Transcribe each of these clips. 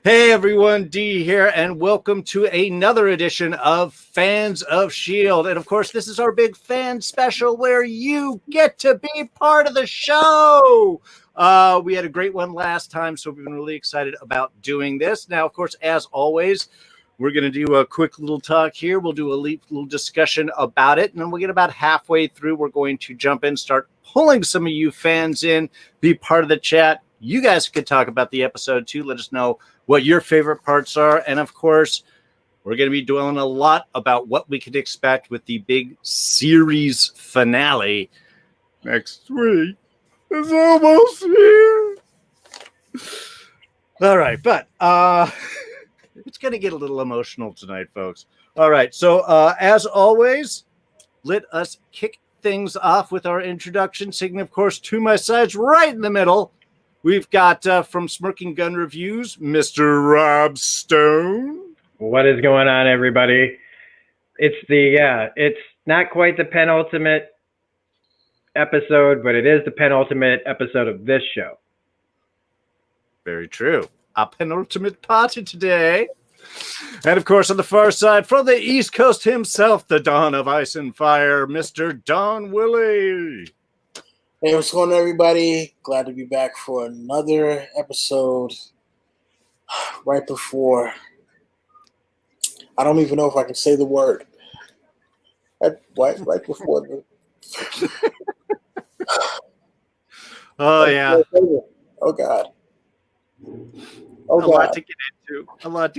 Hey everyone, D here, and welcome to another edition of Fans of S.H.I.E.L.D. And of course, this is our big fan special where you get to be part of the show. We had a great one last time, so we've been really excited about doing this. Now, of course, as always, we're going to do a quick little talk here. We'll do a little discussion about it, and then we'll get about halfway through. We're going to jump in, start pulling some of you fans in, be part of the chat. You guys could talk about the episode too. Let us know what your favorite parts are. And of course, we're going to be dwelling a lot about what we could expect with the big series finale next week. It's almost here. All right, but it's going to get a little emotional tonight, folks. All right, so as always, let us kick things off with our introduction. Sitting, of course, to my sides, right in the middle, we've got from Smirking Gun Reviews, Mr. Rob Stone. What is going on, everybody? It's not quite the penultimate episode, but it is the penultimate episode of this show. Very true. A penultimate party today. And of course, on the far side, from the East Coast himself, the Dawn of Ice and Fire, Mr. Don Willie. Hey, what's going on, everybody? Glad to be back for another episode. Right before, I don't even know if I can say the word. Right before the. Oh yeah. Oh God. A lot to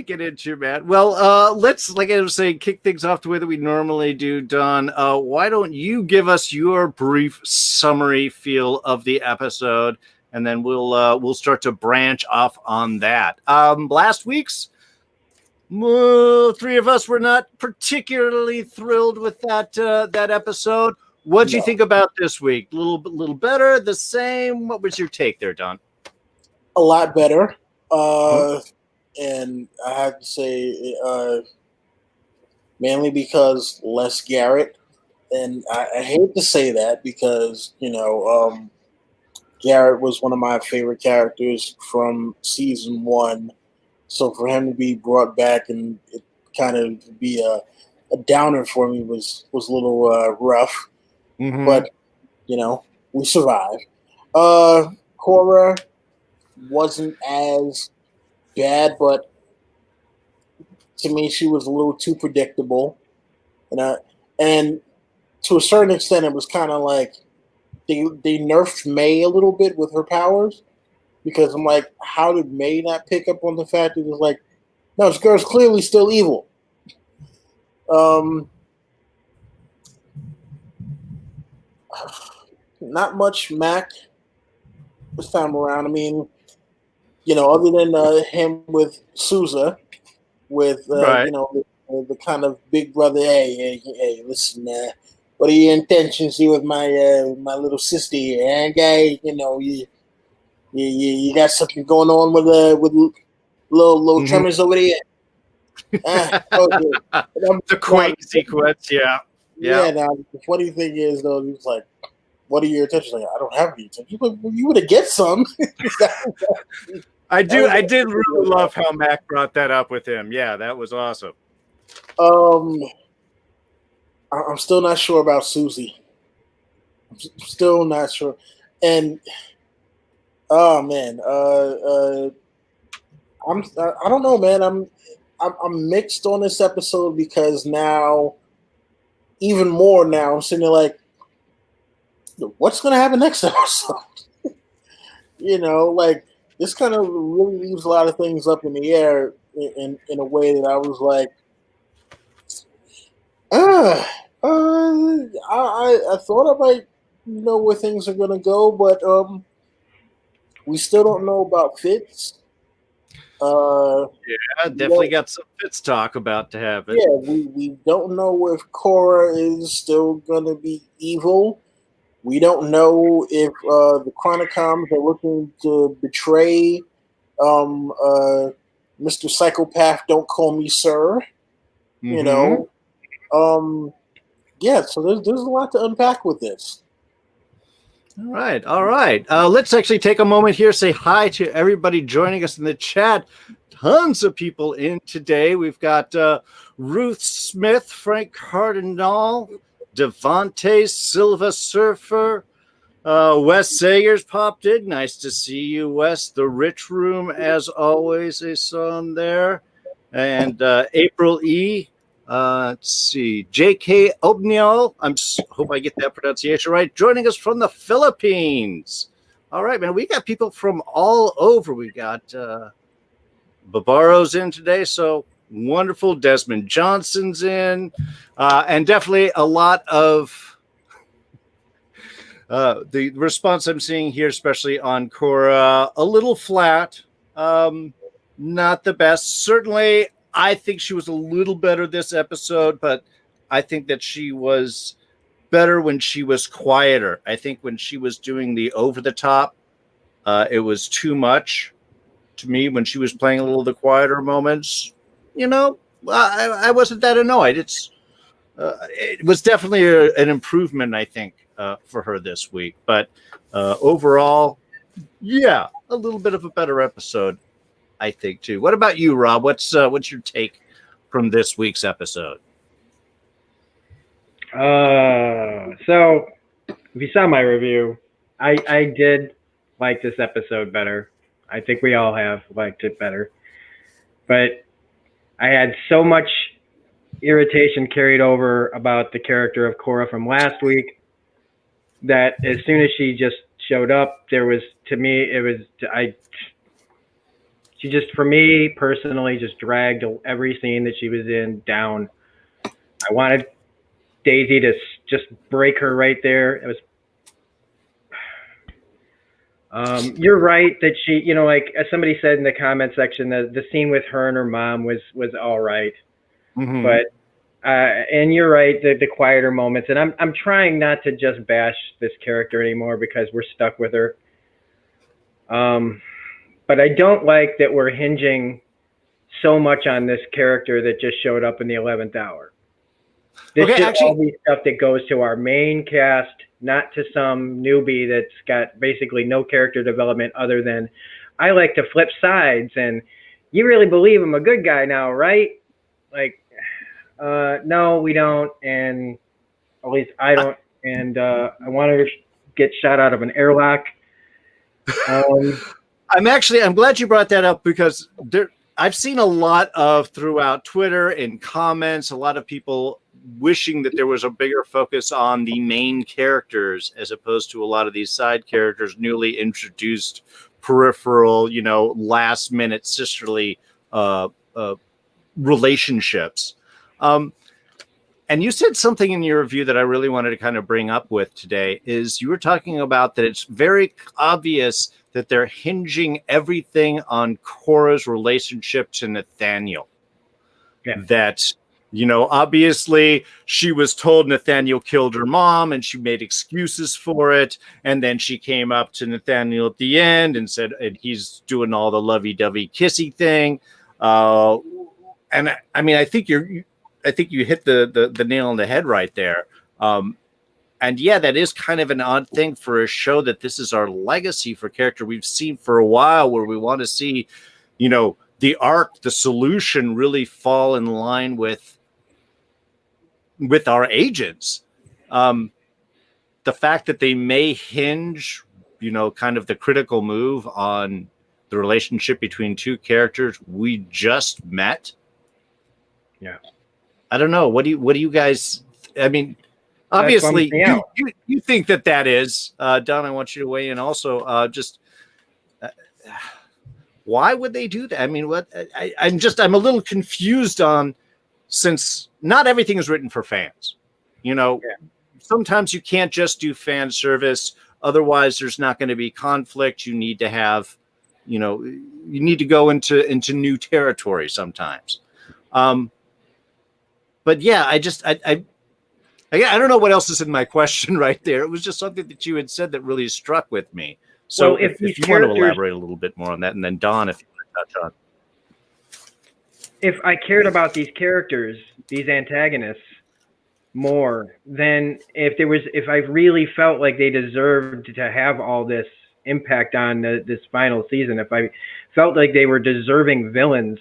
get into, man. Well, let's, like I was saying, kick things off the way that we normally do, Don. Why don't you give us your brief summary feel of the episode, and then we'll start to branch off on that. Last week's three of us were not particularly thrilled with that episode. What'd you think about this week? A little better, the same? What was your take there, Don? A lot better. And I have to say, mainly because less Garrett, and I hate to say that because Garrett was one of my favorite characters from season 1, so for him to be brought back and it kind of be a downer for me was a little rough, but we survived. Cora wasn't as bad, but to me, she was a little too predictable, and to a certain extent, it was kind of like they nerfed May a little bit with her powers, because I'm like, how did May not pick up on the fact that it was like, no, this girl's clearly still evil. Not much Mac this time around. I mean, other than him with Sousa, with right. the kind of big brother. Hey, listen, what are your intentions here with my little sister here, and guy? You got something going on with little tremors over there. The quake sequence, yeah. Now the funny thing is, though, he was like, "What are your intentions?" Like, I don't have any intentions. Well, you would have get some. I did really love how Mac brought that up with him. Yeah, that was awesome. I'm still not sure about Susie. I'm still not sure, and oh man, I don't know, man. I'm mixed on this episode because now, even more now, I'm sitting there like, what's going to happen next episode? Like, this kind of really leaves a lot of things up in the air in a way that I was like, I thought I might know where things are going to go, but we still don't know about Fitz. Definitely got some Fitz talk about to happen. Yeah, we don't know if Cora is still going to be evil. We don't know if the Chronicoms are looking to betray Mr. Psychopath, Don't Call Me Sir. So there's a lot to unpack with this. All right. All right. Let's actually take a moment here, say hi to everybody joining us in the chat. Tons of people in today. We've got Ruth Smith, Frank Cardinal, Devontae Silva Surfer, Wes Sagers popped in. Nice to see you, Wes. The Rich Room, as always, I saw him there. And April E. Let's see. J.K. Obniel. Hope I get that pronunciation right. Joining us from the Philippines. All right, man. We got people from all over. We got Babaro's in today. So wonderful. Desmond Johnson's in. And definitely a lot of the response I'm seeing here, especially on Cora, a little flat. Not the best. Certainly, I think she was a little better this episode, but I think that she was better when she was quieter. I think when she was doing the over the top, it was too much to me when she was playing a little of the quieter moments. I wasn't that annoyed. It was definitely an improvement, I think, for her this week. But overall, yeah, a little bit of a better episode, I think, too. What about you, Rob? What's your take from this week's episode? So if you saw my review, I did like this episode better. I think we all have liked it better. But I had so much irritation carried over about the character of Cora from last week that as soon as she just showed up, she just, for me personally, just dragged every scene that she was in down. I wanted Daisy to just break her right there. It was. You're right that she, like as somebody said in the comment section, the scene with her and her mom was all right. Mm-hmm. But and you're right, the quieter moments, and I'm trying not to just bash this character anymore because we're stuck with her. But I don't like that we're hinging so much on this character that just showed up in the 11th hour. This is all the stuff that goes to our main cast, not to some newbie that's got basically no character development other than, I like to flip sides, and you really believe I'm a good guy now, right? Like, no, we don't, and at least I don't, and I want to get shot out of an airlock. I'm glad you brought that up because I've seen a lot of throughout Twitter and comments, a lot of people wishing that there was a bigger focus on the main characters as opposed to a lot of these side characters, newly introduced, peripheral, last minute sisterly relationships. And you said something in your review that I really wanted to kind of bring up with today is you were talking about that it's very obvious that they're hinging everything on Cora's relationship to Nathaniel. Yeah. That, obviously she was told Nathaniel killed her mom and she made excuses for it. And then she came up to Nathaniel at the end and said, and he's doing all the lovey-dovey kissy thing. And I mean, I think you hit the nail on the head right there. And yeah, that is kind of an odd thing for a show that this is our legacy for character we've seen for a while, where we want to see, the arc, the solution really fall in line with our agents. The fact that they may hinge, kind of the critical move on the relationship between two characters we just met. Yeah. I don't know. What do you guys, I mean, obviously you think that is, Don, I want you to weigh in also, why would they do that? I mean, I'm a little confused on, since not everything is written for fans, sometimes you can't just do fan service. Otherwise there's not going to be conflict. You need to have, you need to go into new territory sometimes. But yeah, I don't know what else is in my question right there. It was just something that you had said that really struck with me. So well, if you want to elaborate a little bit more on that, and then Don, if you want to touch on. If I cared about these characters, these antagonists, more than if I really felt like they deserved to have all this impact on this final season. If I felt like they were deserving villains,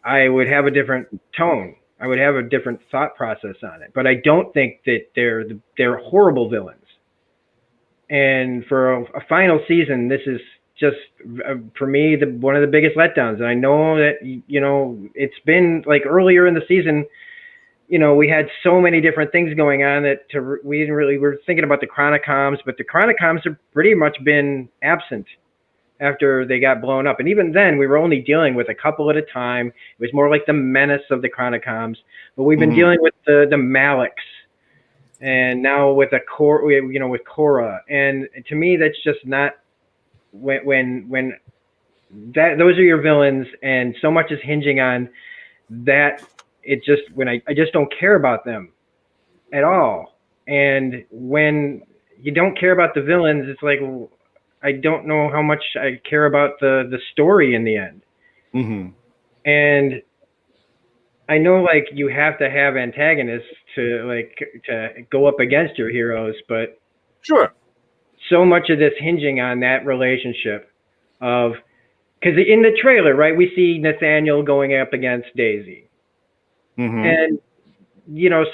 I would have a different tone. I would have a different thought process on it. But I don't think that they're horrible villains. And for a final season, this is just for me one of the biggest letdowns. And I know that it's been like earlier in the season. We had so many different things going on that we didn't really. We were thinking about the Chronicoms, but the Chronicoms have pretty much been absent after they got blown up. And even then, we were only dealing with a couple at a time. It was more like the menace of the Chronicoms. But we've been dealing with the Maliks, and now with with Korra. And to me, that's just not when those are your villains, and so much is hinging on that. It just I just don't care about them at all. And when you don't care about the villains, it's like I don't know how much I care about the story in the end. And I know like you have to have antagonists to go up against your heroes, but sure, so much of this hinging on that relationship of, because in the trailer, right, we see Nathaniel going up against Daisy. And,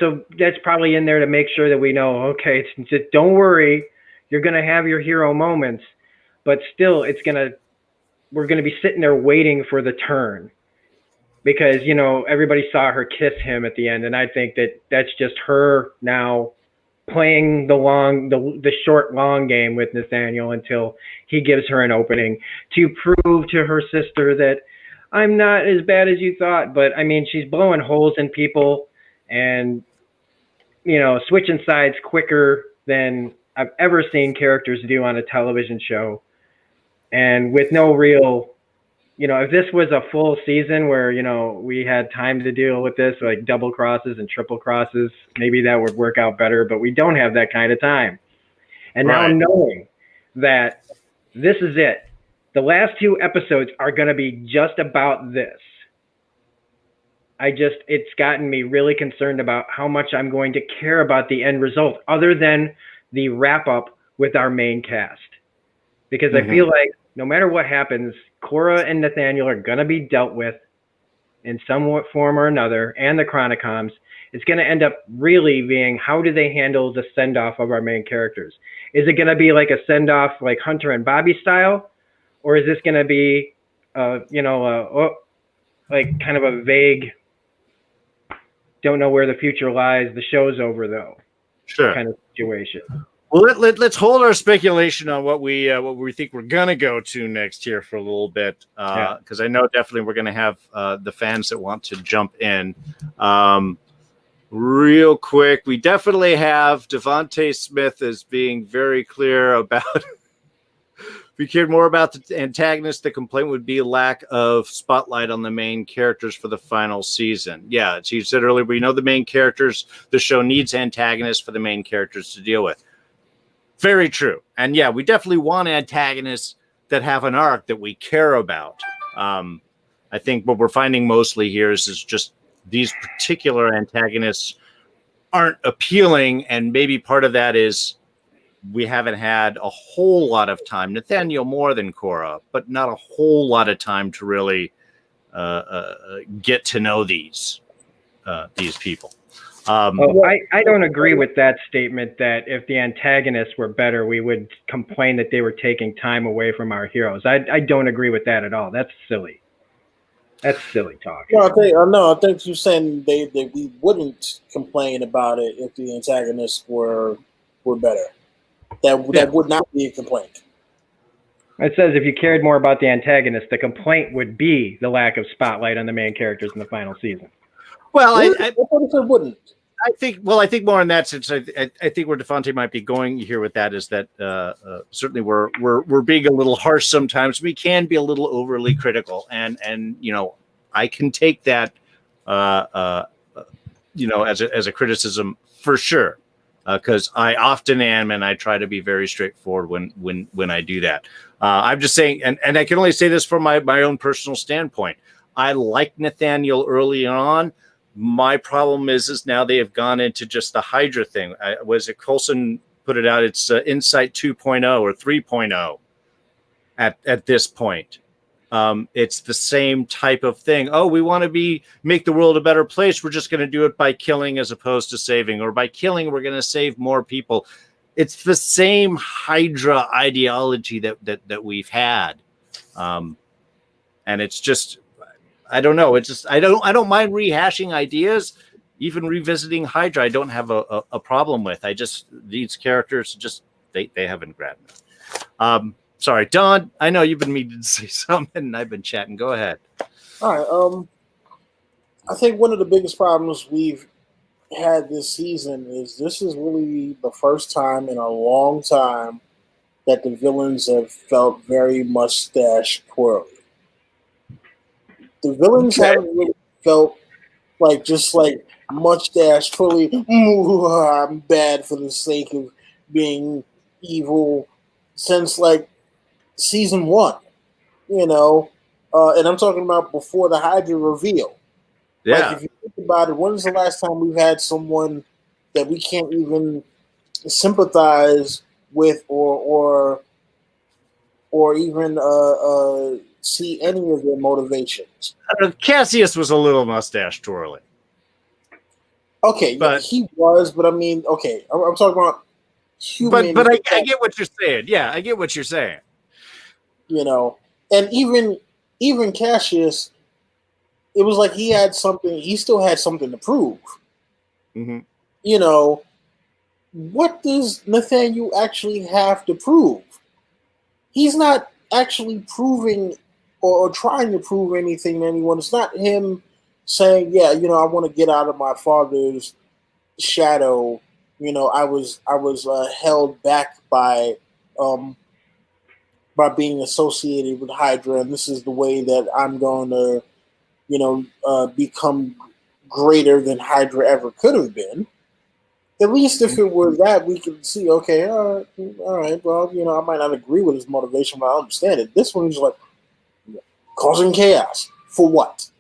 so that's probably in there to make sure that we know, okay, it's just, don't worry, you're going to have your hero moments, but still we're going to be sitting there waiting for the turn because, everybody saw her kiss him at the end. And I think that that's just her now playing the short, long game with Nathaniel until he gives her an opening to prove to her sister that I'm not as bad as you thought. But I mean, she's blowing holes in people and, switching sides quicker than I've ever seen characters do on a television show. And with no real, if this was a full season where, we had time to deal with this, like double crosses and triple crosses, maybe that would work out better, but we don't have that kind of time. And now knowing that this is it, the last 2 episodes are going to be just about this. It's gotten me really concerned about how much I'm going to care about the end result other than the wrap up with our main cast. Because I feel like no matter what happens, Korra and Nathaniel are going to be dealt with in some form or another, and the Chronicoms. It's going to end up really being, how do they handle the send-off of our main characters? Is it going to be like a send-off like Hunter and Bobby style? Or is this going to be, like kind of a vague, don't know where the future lies, the show's over though, kind of situation? Well, let's hold our speculation on what we think we're gonna go to next here for a little bit, because I know definitely we're gonna have the fans that want to jump in. Real quick, we definitely have Devontae Smith as being very clear about. If we cared more about the antagonist, the complaint would be lack of spotlight on the main characters for the final season. Yeah, as you said earlier, we know the main characters. The show needs antagonists for the main characters to deal with. Very true. And yeah, we definitely want antagonists that have an arc that we care about. I think what we're finding mostly here is just these particular antagonists aren't appealing. And maybe part of that is we haven't had a whole lot of time, Nathaniel more than Korra, but not a whole lot of time to really get to know these people. I don't agree with that statement that if the antagonists were better, we would complain that they were taking time away from our heroes. I don't agree with that at all. That's silly. That's silly talk. No, I think you're saying that we wouldn't complain about it if the antagonists were better. That would not be a complaint. It says if you cared more about the antagonist, the complaint would be the lack of spotlight on the main characters in the final season. Well, I thought it said wouldn't. I think more in that sense. I think where Devontae might be going here with that is that certainly we're being a little harsh sometimes. We can be a little overly critical, and I can take that as a criticism for sure, because I often am, and I try to be very straightforward when I do that. I'm just saying, and I can only say this from my own personal standpoint. I like Nathaniel early on, My problem is now they have gone into just the Hydra thing. Was it Coulson put it out? It's Insight 2.0 or 3.0 at this point. It's the same type of thing. Oh, we want to make the world a better place. We're just going to do it by killing as opposed to saving, or by killing, we're going to save more people. It's the same Hydra ideology that we've had. And it's just, I don't know. It's just, I don't mind rehashing ideas, even revisiting Hydra. I don't have a problem with. These characters just, they haven't grabbed me. Sorry, Don, I know you've been meaning to say something, and I've been chatting. Go ahead. All right. I think one of the biggest problems we've had this season is this is really the first time in a long time that the villains have felt very mustache twirly. The villains haven't really felt like mustache twirly. I'm bad for the sake of being evil since season 1, and I'm talking about before the Hydra reveal. Yeah. If you think about it, when's the last time we've had someone that we can't even sympathize with or even see any of their motivations? Cassius was a little mustache twirling. Okay, but he was, but I mean, okay, I'm talking about human. But I get what you're saying. Yeah, I get what you're saying. And even Cassius, it was like he still had something to prove. Mm-hmm. What does Nathaniel actually have to prove? He's not actually proving or trying to prove anything to anyone. It's not him saying, yeah, I want to get out of my father's shadow. I was held back by being associated with Hydra, and this is the way that I'm going to, become greater than Hydra ever could have been. At least if it were that, we could see, okay, all right, well, I might not agree with his motivation, but I understand it. This one is like, causing chaos. For what?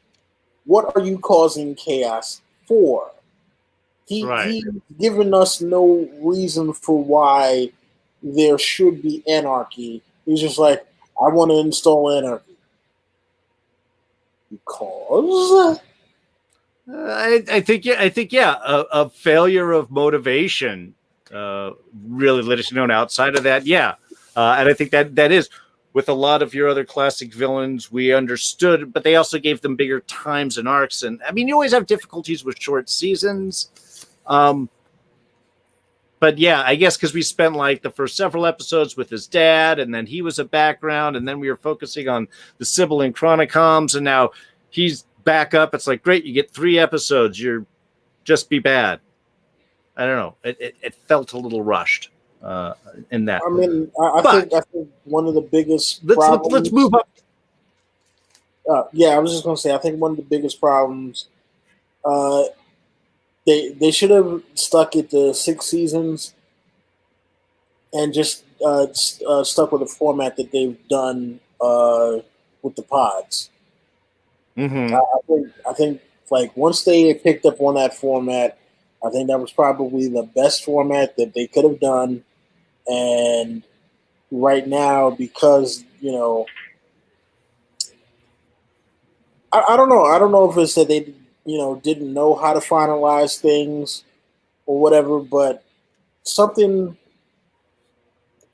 What are you causing chaos for? He's given us no reason for why there should be anarchy. He's just like, I want to install anarchy. Because I think a failure of motivation really let us know. Outside of that, and I think that is with a lot of your other classic villains, we understood, but they also gave them bigger times and arcs. And I mean, you always have difficulties with short seasons. But yeah, I guess because we spent the first several episodes with his dad, and then he was a background, and then we were focusing on the Sybil and Chronicoms, and now he's back up. It's like, great, you get 3 episodes. You're just be bad. I don't know. It felt a little rushed in that. I mean, I think one of the biggest problems. Let's move up. I was just going to say, I think one of the biggest problems. They should have stuck at the 6 seasons and just stuck with the format that they've done with the pods. Mm-hmm. I think once they picked up on that format, I think that was probably the best format that they could have done. And right now, because I don't know. I don't know if it's that they didn't know how to finalize things or whatever, but something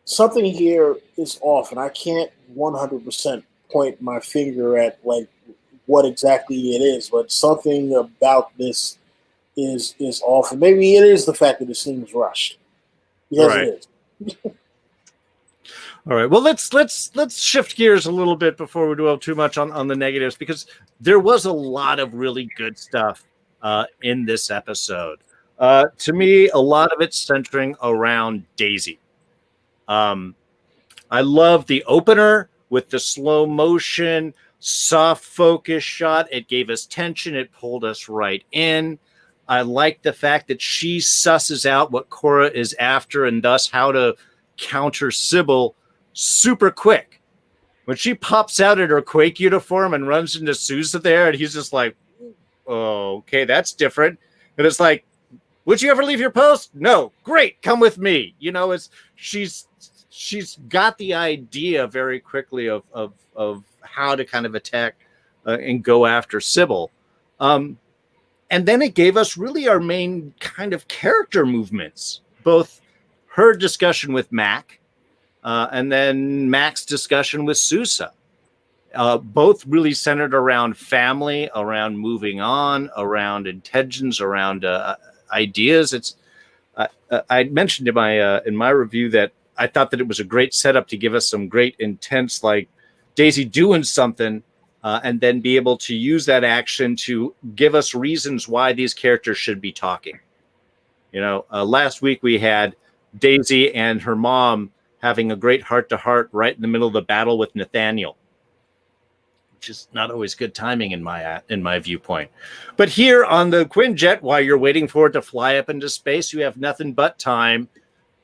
here is off, and I can't 100% point my finger at what exactly it is, but something about this is off, and maybe it is the fact that it seems rushed. Yes, it is. All right. Well, let's shift gears a little bit before we dwell too much on the negatives, because there was a lot of really good stuff in this episode. To me, a lot of it centering around Daisy. I love the opener with the slow motion, soft focus shot. It gave us tension. It pulled us right in. I like the fact that she susses out what Cora is after and thus how to counter Sybil super quick. When she pops out in her Quake uniform and runs into Sousa there, and he's just like, oh, okay, that's different. And it's like, would you ever leave your post? No. Great, come with me. You know, it's she's got the idea very quickly of how to kind of attack and go after Sybil. And then it gave us really our main kind of character movements, both her discussion with Mac and then Mac's discussion with Sousa. Both really centered around family, around moving on, around intentions, around ideas. It's I mentioned in my review that I thought that it was a great setup to give us some great intense, like Daisy doing something, and then be able to use that action to give us reasons why these characters should be talking. You know, last week we had Daisy and her mom having a great heart-to-heart right in the middle of the battle with Nathaniel, which is not always good timing in my viewpoint. But here on the Quinjet, while you're waiting for it to fly up into space, you have nothing but time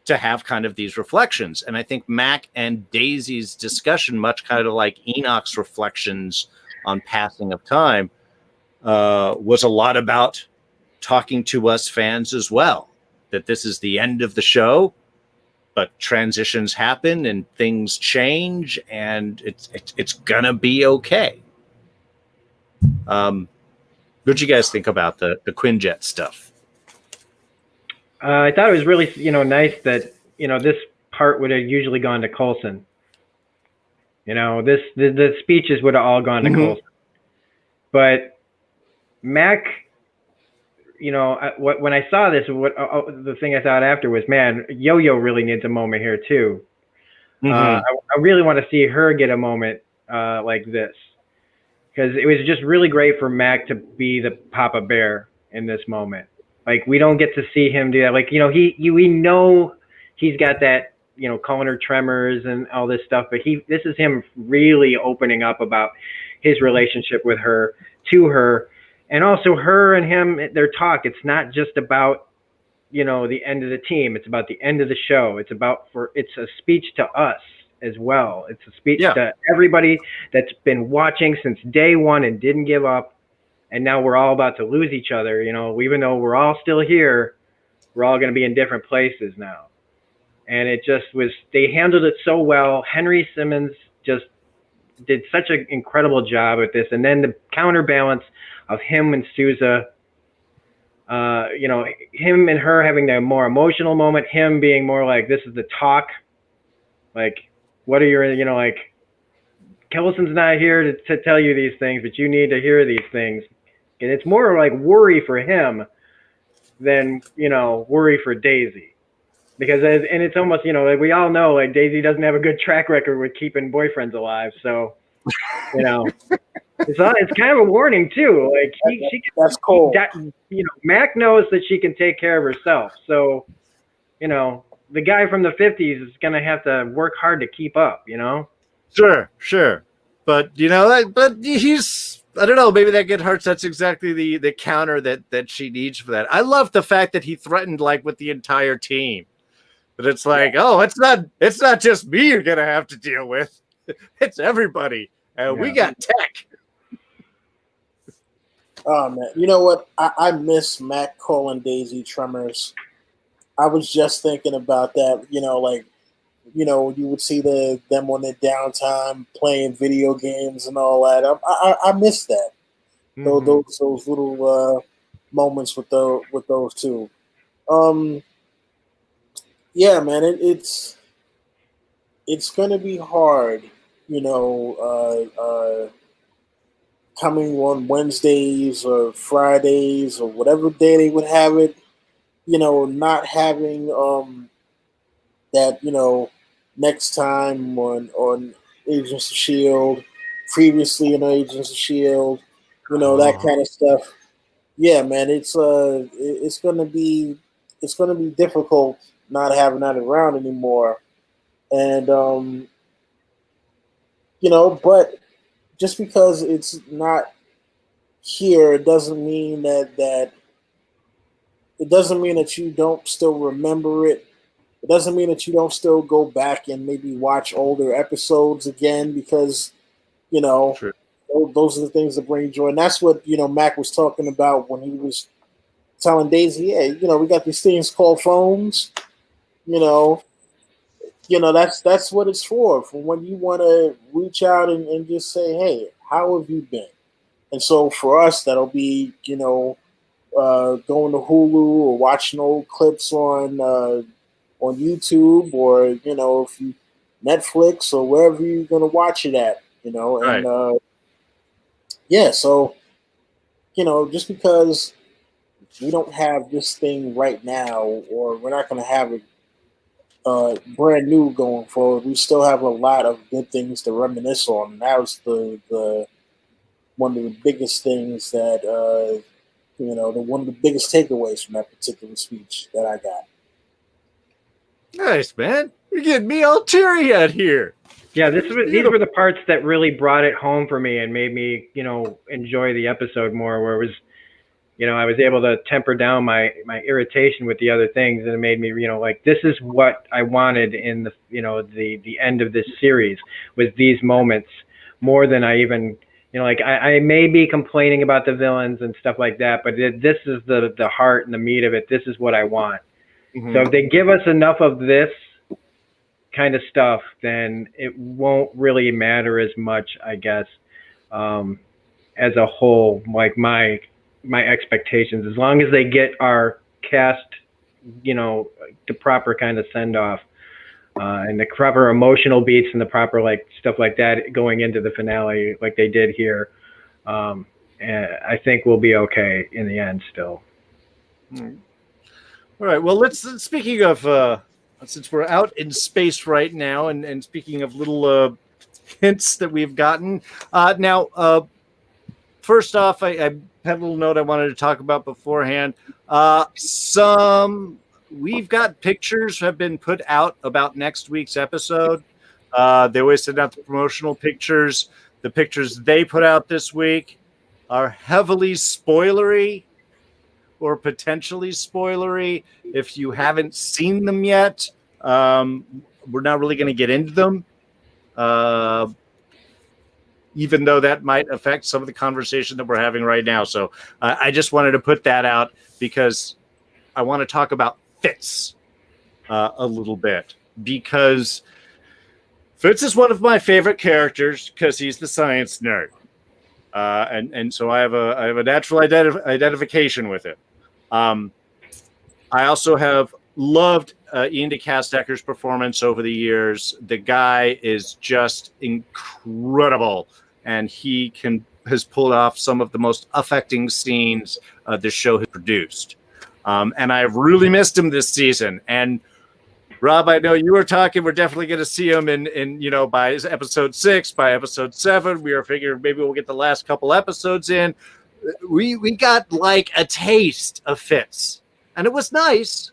to have kind of these reflections. And I think Mac and Daisy's discussion, much kind of like Enoch's reflections on passing of time, was a lot about talking to us fans as well, that this is the end of the show, but transitions happen and things change, and it's gonna be okay. What'd you guys think about the Quinjet stuff? I thought it was really, nice that, this part would have usually gone to Coulson. The speeches would have all gone to Coulson. But Mac, when I saw this, the thing I thought after was, man, Yo-Yo really needs a moment here too. I really want to see her get a moment like this, because it was just really great for Mac to be the Papa Bear in this moment. Like, we don't get to see him do that. Like, we know he's got that, calling her tremors and all this stuff, but this is him really opening up about his relationship with her, to her, and also her and him, their talk. It's not just about, the end of the team. It's about the end of the show. It's a speech to us as well. It's a speech to everybody that's been watching since day one and didn't give up. And now we're all about to lose each other. Even though we're all still here, we're all going to be in different places now. And it just was, they handled it so well. Henry Simmons just did such an incredible job at this. And then the counterbalance of him and Sousa, him and her having the more emotional moment, him being more like, this is the talk. Like, what are your, Kellison's not here to tell you these things, but you need to hear these things. And it's more like worry for him than, worry for Daisy. Because, and it's almost, like we all know, like, Daisy doesn't have a good track record with keeping boyfriends alive. So, it's kind of a warning too. Like, that's cool. Mac knows that she can take care of herself. So, the guy from the 50s is going to have to work hard to keep up, Sure. But, but he's, I don't know, maybe that Get Hearts, that's exactly the counter that she needs for that. I love the fact that he threatened, like, with the entire team. But it's like, oh, it's not just me you're going to have to deal with. It's everybody. We got tech. Oh, man. You know what? I miss Mac calling Daisy tremors. I was just thinking about that, you would see them on their downtime playing video games and all that. I miss that. Mm-hmm. Those little moments with those two. Yeah, man, it's gonna be hard, coming on Wednesdays or Fridays or whatever day they would have it. Not having that next time on Agents of S.H.I.E.L.D., previously in Agents of S.H.I.E.L.D., that kind of stuff. Yeah, man, it's gonna be difficult not having that around anymore. And but just because it's not here, it doesn't mean that it doesn't mean that you don't still remember it. It doesn't mean that you don't still go back and maybe watch older episodes again, because, True. those are the things that bring joy, and that's what Mac was talking about when he was telling Daisy, yeah, we got these things called phones, you know, that's what it's for when you want to reach out and just say, hey, how have you been? And so for us, that'll be, going to Hulu or watching old clips on YouTube, or if you Netflix or wherever you're gonna watch it at, Right. and yeah, so just because we don't have this thing right now, or we're not gonna have it brand new going forward, we still have a lot of good things to reminisce on. And that was the one of the biggest things that one of the biggest takeaways from that particular speech that I got. Nice, man. You're getting me all teary out here. Yeah, these were the parts that really brought it home for me and made me, enjoy the episode more, where it was, I was able to temper down my irritation with the other things, and it made me, like, this is what I wanted in the, the end of this series, was these moments more than I even, like, I may be complaining about the villains and stuff like that, but this is the heart and the meat of it. This is what I want. Mm-hmm. So if they give us enough of this kind of stuff, then it won't really matter as much, I guess, as a whole. Like my expectations, as long as they get our cast, the proper kind of send off, and the proper emotional beats and the proper stuff like that going into the finale, like they did here, and I think we'll be okay in the end still. All right. Well, speaking of, since we're out in space right now, and speaking of little hints that we've gotten, now, first off, I had a little note I wanted to talk about beforehand. We've got pictures have been put out about next week's episode. They always send out the promotional pictures. The pictures they put out this week are heavily spoilery, or potentially spoilery. If you haven't seen them yet, we're not really going to get into them, even though that might affect some of the conversation that we're having right now. So I just wanted to put that out because I want to talk about Fitz a little bit, because Fitz is one of my favorite characters because he's the science nerd. And so I have a natural identification with it. I also have loved Ian DeCastecker's performance over the years. The guy is just incredible, and he has pulled off some of the most affecting scenes this show has produced. And I've really missed him this season. And Rob, I know you were talking. We're definitely going to see him in by episode 6, by episode 7. We are figuring maybe we'll get the last couple episodes in. We got like a taste of Fitz, and it was nice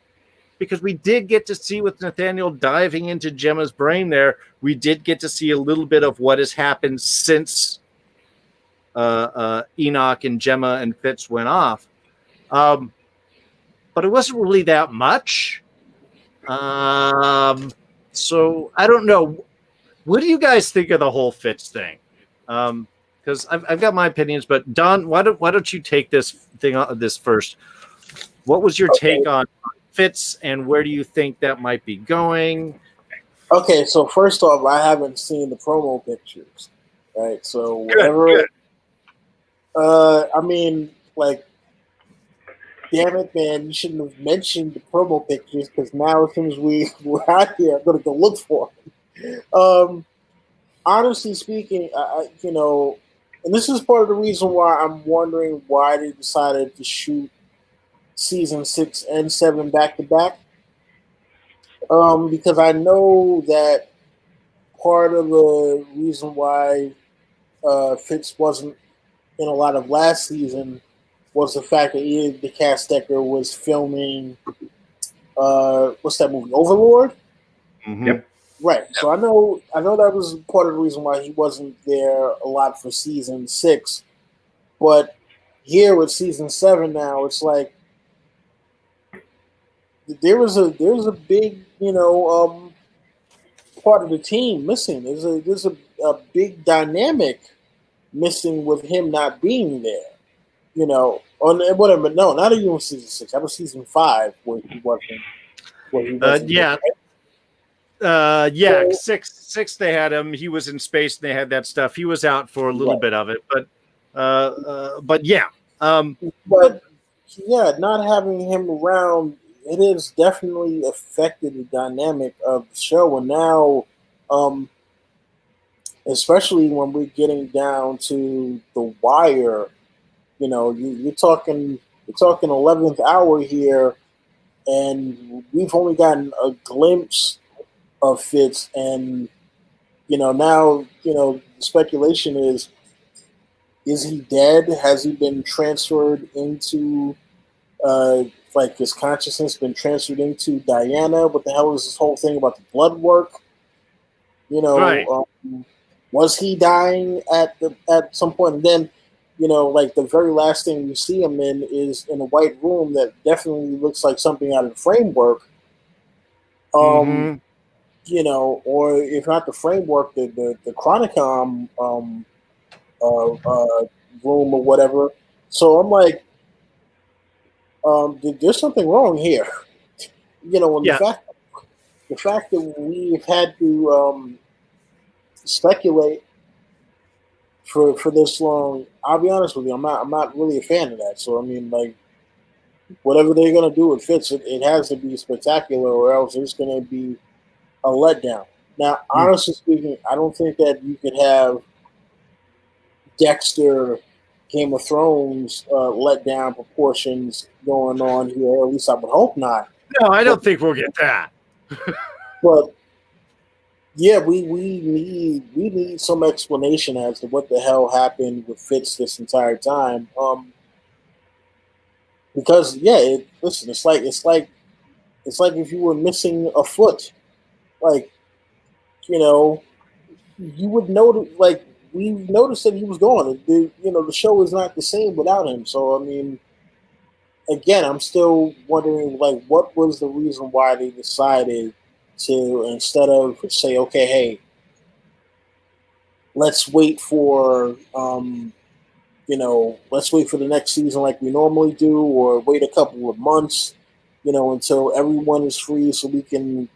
because we did get to see, with Nathaniel diving into Gemma's brain there, we did get to see a little bit of what has happened since Enoch and Gemma and Fitz went off. But it wasn't really that much. So I don't know. What do you guys think of the whole Fitz thing? Because I've got my opinions, but Don, why don't you take this first? What was your take on Fitz, and where do you think that might be going? Okay, so first off, I haven't seen the promo pictures, right? So whatever. Good. I mean, like, damn it, man! You shouldn't have mentioned the promo pictures, because now as soon as we're out here, I'm gonna go look for them. Honestly speaking, and this is part of the reason why I'm wondering why they decided to shoot season 6 and 7 back to back. Because I know that part of the reason why Fitz wasn't in a lot of last season was the fact that Ian DeCastecker was filming what's that movie, Overlord? Mm-hmm. Yep. Right. So I know that was part of the reason why he wasn't there a lot for season 6. But here with season 7 now, it's like there was a big, part of the team missing. There's a big dynamic missing with him not being there. You know, on whatever. No, not even season 6. That was season 5 where he wasn't. Where he wasn't. Yeah. So, six. They had him. He was in space, and they had that stuff. He was out for a little bit of it, but yeah. But yeah, not having him around, it has definitely affected the dynamic of the show. And now, especially when we're getting down to the wire, you know, you're talking 11th hour here, and we've only gotten a glimpse of Fitz, and you know now, speculation is he dead? Has he been transferred into like his consciousness been transferred into Diana? What the hell is this whole thing about the blood work? You know, Right. Was he dying at some point? And then, like the very last thing you see him in is in a white room that definitely looks like something out of the Framework. Or if not the Framework, the Chronicom room or whatever. So I'm like, there's something wrong here. And the fact that we've had to speculate for this long, I'll be honest with you, I'm not really a fan of that. So I mean, like, whatever they're gonna do with Fitz, it has to be spectacular, or else it's gonna be a letdown. Now, honestly speaking, I don't think that you could have Dexter, Game of Thrones letdown proportions going on here. Or at least I would hope not. No, I don't think we'll get that. But yeah, we need some explanation as to what the hell happened with Fitz this entire time. Because listen, it's like if you were missing a foot, like, you would notice. Like, we've noticed that he was gone. The show is not the same without him. So I mean, again, I'm still wondering, like, what was the reason why they decided to, instead of say, okay, hey, let's wait for let's wait for the next season like we normally do, or wait a couple of months, until everyone is free so we can,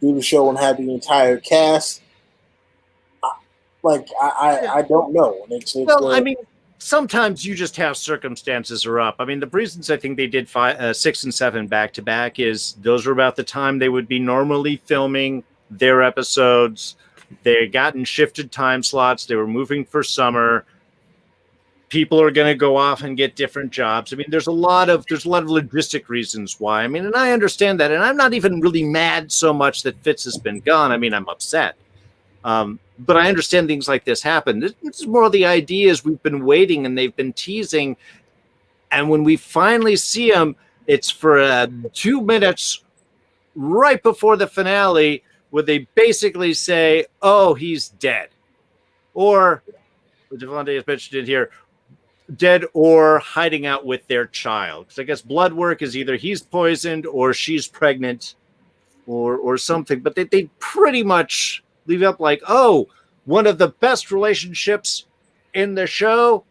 do the show and have the entire cast. I don't know. I mean, sometimes you just have circumstances are up. I mean, the reasons I think they did 6 and 7 back to back is those were about the time they would be normally filming their episodes. They had gotten shifted time slots. They were moving for summer. People are going to go off and get different jobs. I mean, there's a lot of logistic reasons why. I mean, and I understand that, and I'm not even really mad so much that Fitz has been gone. I mean, I'm upset. But I understand things like this happen. This is more of the ideas we've been waiting and they've been teasing. And when we finally see him, it's for 2 minutes right before the finale where they basically say, oh, he's dead. Or, Devontae has mentioned it here, dead or hiding out with their child. Because I guess blood work is either he's poisoned or she's pregnant or something. But they pretty much leave up like, oh, one of the best relationships in the show.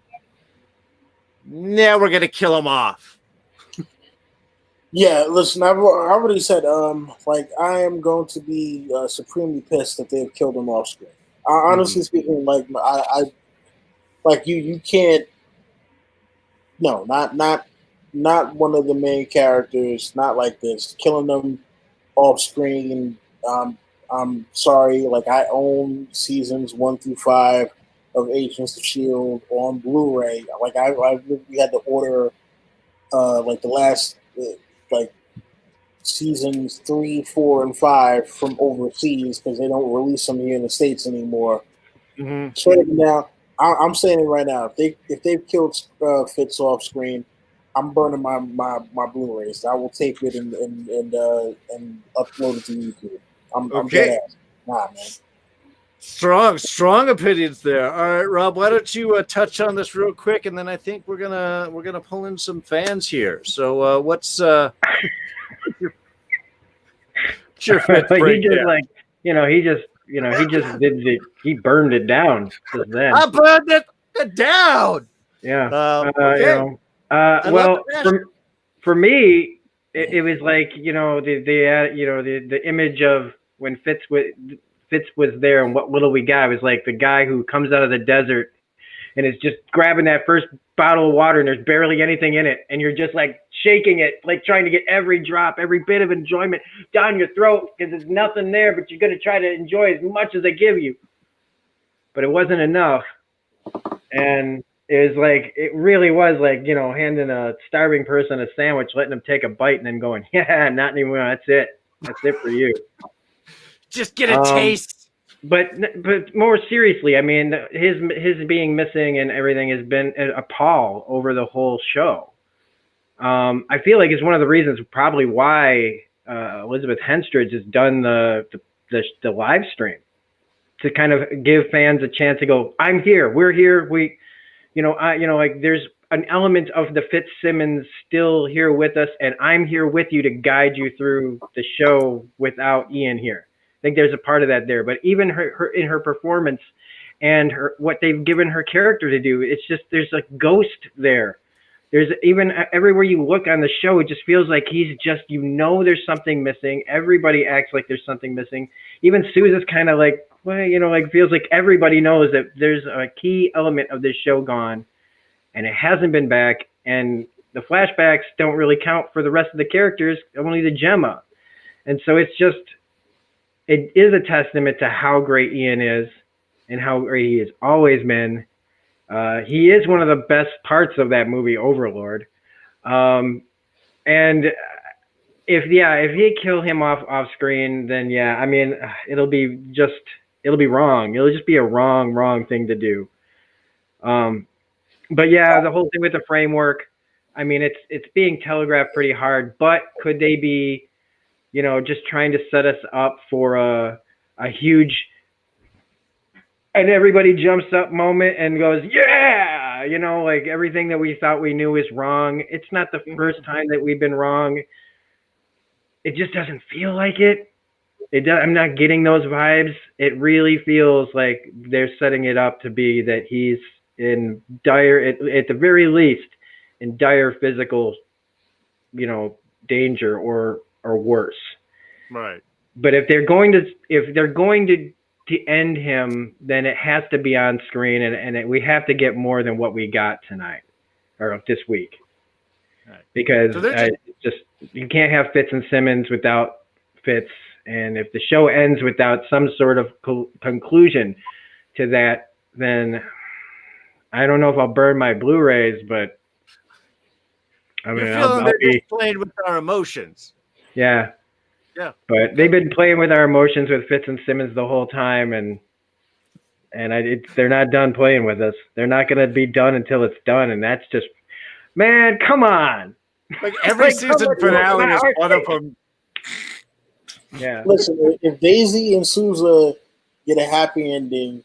Now we're gonna kill him off. Yeah, listen, I've already said, I am going to be supremely pissed that they've killed him off screen. Honestly speaking, like, I like you can't. No, not one of the main characters. Not like this. Killing them off screen. I'm sorry. Like, I own seasons 1 through 5 of Agents of S.H.I.E.L.D. on Blu-ray. Like, I we had to order like the last like seasons 3, 4, and 5 from overseas because they don't release them here in the States anymore. Straight up and down, I'm saying it right now. If they've killed Fitz off screen, I'm burning my Blu-rays. I will tape it and upload it to YouTube. I'm dead ass. Nah, man. Strong opinions there. All right, Rob, why don't you touch on this real quick, and then I think we're gonna pull in some fans here. So what's your fifth break? He just he just he burned it down just then. I burned it down. Yeah. Okay. Well, for me, it was like, the image of when Fitz was there and what little we got. It was like the guy who comes out of the desert and is just grabbing that first bottle of water and there's barely anything in it. And you're just like shaking it, like trying to get every drop, every bit of enjoyment down your throat because there's nothing there, but you're going to try to enjoy as much as they give you. But it wasn't enough. And it really was like, handing a starving person a sandwich, letting them take a bite and then going, yeah, not anymore. That's it. That's it for you. Just get a taste. But more seriously, I mean, his being missing and everything has been a pall over the whole show. I feel like it's one of the reasons probably why Elizabeth Henstridge has done the live stream, to kind of give fans a chance to go, I'm here, we're here, there's an element of the Fitzsimmons still here with us, and I'm here with you to guide you through the show without Ian here. I think there's a part of that there, but even her in her performance and what they've given her character to do, it's just, there's a ghost there. There's even everywhere you look on the show, it just feels like he's just, there's something missing. Everybody acts like there's something missing. Even Susan's kind of like, feels like everybody knows that there's a key element of this show gone and it hasn't been back. And the flashbacks don't really count for the rest of the characters, only the Gemma. And so it is a testament to how great Ian is and how great he has always been. He is one of the best parts of that movie, Overlord. And if he kill him off screen, then yeah, I mean, it'll be wrong. It'll just be a wrong thing to do. But yeah, the whole thing with the framework, I mean, it's being telegraphed pretty hard, but could they be, just trying to set us up for a huge, and everybody jumps up moment and goes, yeah, like everything that we thought we knew is wrong. It's not the first time that we've been wrong. It just doesn't feel like it. I'm not getting those vibes. It really feels like they're setting it up to be that he's in dire, at the very least, in dire physical, danger or worse. Right. But if they're going to end him, then it has to be on screen, and we have to get more than what we got tonight or this week. Right. Because you can't have Fitz and Simmons without Fitz, and if the show ends without some sort of conclusion to that, then I don't know if I'll burn my Blu-rays, but I mean, I'll be playing with our emotions. Yeah. Yeah. But they've been playing with our emotions with Fitz and Simmons the whole time, and they're not done playing with us. They're not going to be done until it's done, and that's just, man, come on. Like every season finale is one of them. Yeah. Listen, if Daisy and Sousa get a happy ending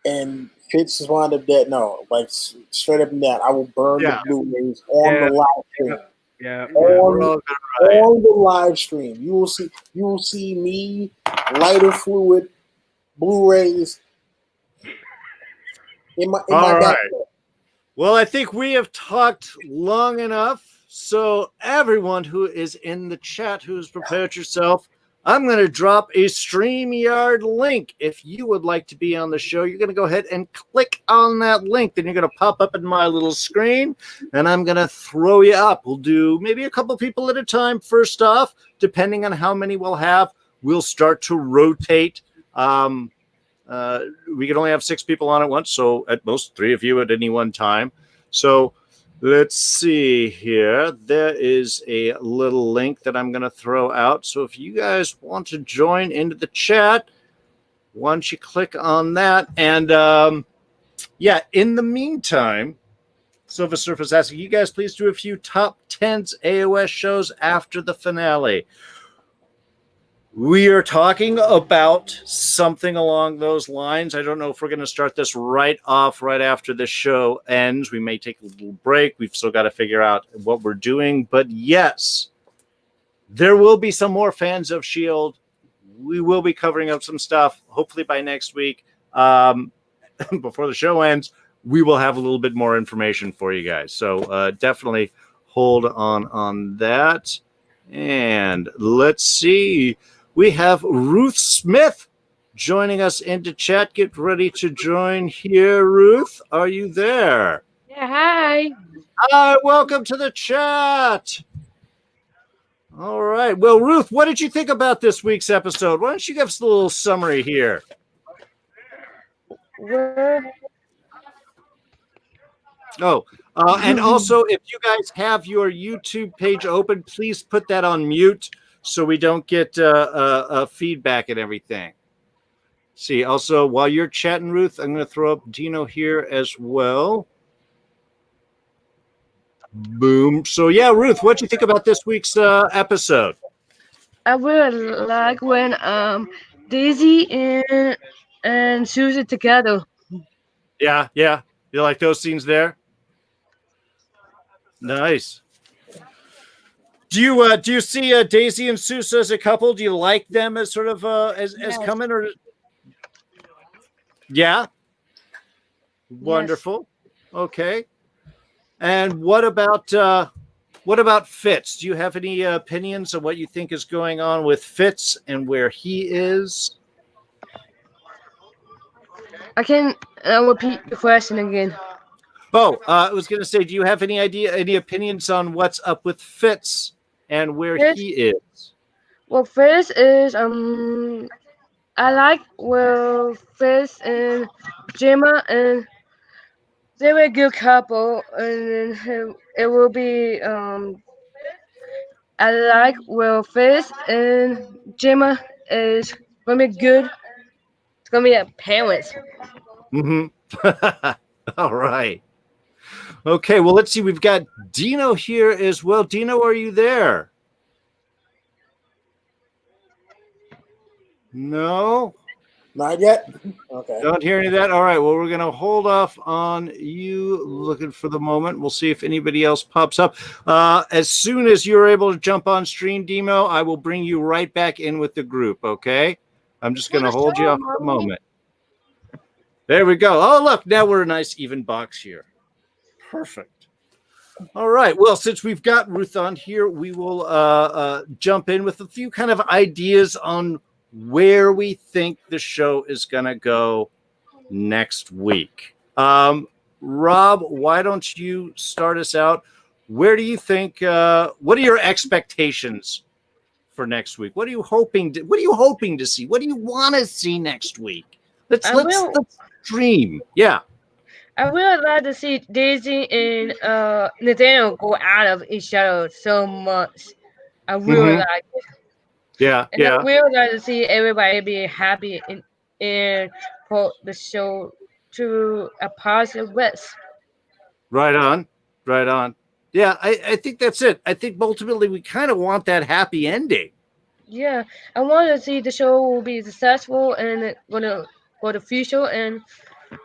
and Fitz is wound up dead, no, like straight up and down, I will burn the Blu-rays on the live stream. Yeah. On the live stream, you will see me, lighter fluid, Blu-rays in my back. Well, I think we have talked long enough. So everyone who is in the chat, who's prepared yourself, I'm going to drop a StreamYard link. If you would like to be on the show, you're going to go ahead and click on that link. Then you're going to pop up in my little screen, and I'm going to throw you up. We'll do maybe a couple people at a time first off. Depending on how many we'll have, we'll start to rotate. We can only have 6 people on at once, so at most 3 of you at any one time. So let's see here. There is a little link that I'm going to throw out. So if you guys want to join into the chat, why don't you click on that? And in the meantime, Silver Surface asking you guys please do a few top 10s AOS shows after the finale. We are talking about something along those lines. I don't know if we're going to start this right after the show ends. We may take a little break. We've still got to figure out what we're doing. But yes, there will be some more Fans of S.H.I.E.L.D. we will be covering up some stuff. Hopefully by next week, before the show ends, we will have a little bit more information for you guys. So definitely hold on that. And let's see. We have Ruth Smith joining us into chat. Get ready to join here, Ruth. Are you there? Yeah, hi. Hi, welcome to the chat. All right. Well, Ruth, what did you think about this week's episode? Why don't you give us a little summary here? And also, if you guys have your YouTube page open, please put that on mute so we don't get feedback and everything. See, also, while you're chatting, Ruth, I'm going to throw up Dino here as well. Boom. So, yeah, Ruth, what do you think about this week's episode? I really like when Daisy and Susan together. Yeah. You like those scenes there? Nice. Do you see Daisy and Sousa as a couple? Do you like them as sort of as coming or? Yeah. Wonderful. Yes. Okay. And what about Fitz? Do you have any opinions on what you think is going on with Fitz and where he is? I can repeat the question again. Oh, I was going to say, do you have any opinions on what's up with Fitz and where he is? Well, Fitz is I like where Fitz and Gemma and they were a good couple, and it will be I like where Fitz and Gemma is gonna be good. It's gonna be a parents. Mm-hmm. All right. Okay, well, let's see. We've got Dino here as well. Dino, are you there? No? Not yet? Okay. Don't hear any of that? All right, well, we're going to hold off on you looking for the moment. We'll see if anybody else pops up. As soon as you're able to jump on stream, Dino, I will bring you right back in with the group, okay? I'm just going to hold you off for the moment. There we go. Oh, look, now we're a nice even box here. Perfect. All right. Well, since we've got Ruth on here, we will jump in with a few kind of ideas on where we think the show is going to go next week. Rob, why don't you start us out? Where do you think? What are your expectations for next week? What are you hoping to see? What do you want to see next week? Let's dream. Yeah. I really like to see Daisy and Nathaniel go out of each other so much. I really like it. Yeah, and I really like to see everybody be happy and put the show to a positive list. Right on. Yeah, I think that's it. I think ultimately we kind of want that happy ending. Yeah, I want to see the show will be successful and gonna for the future and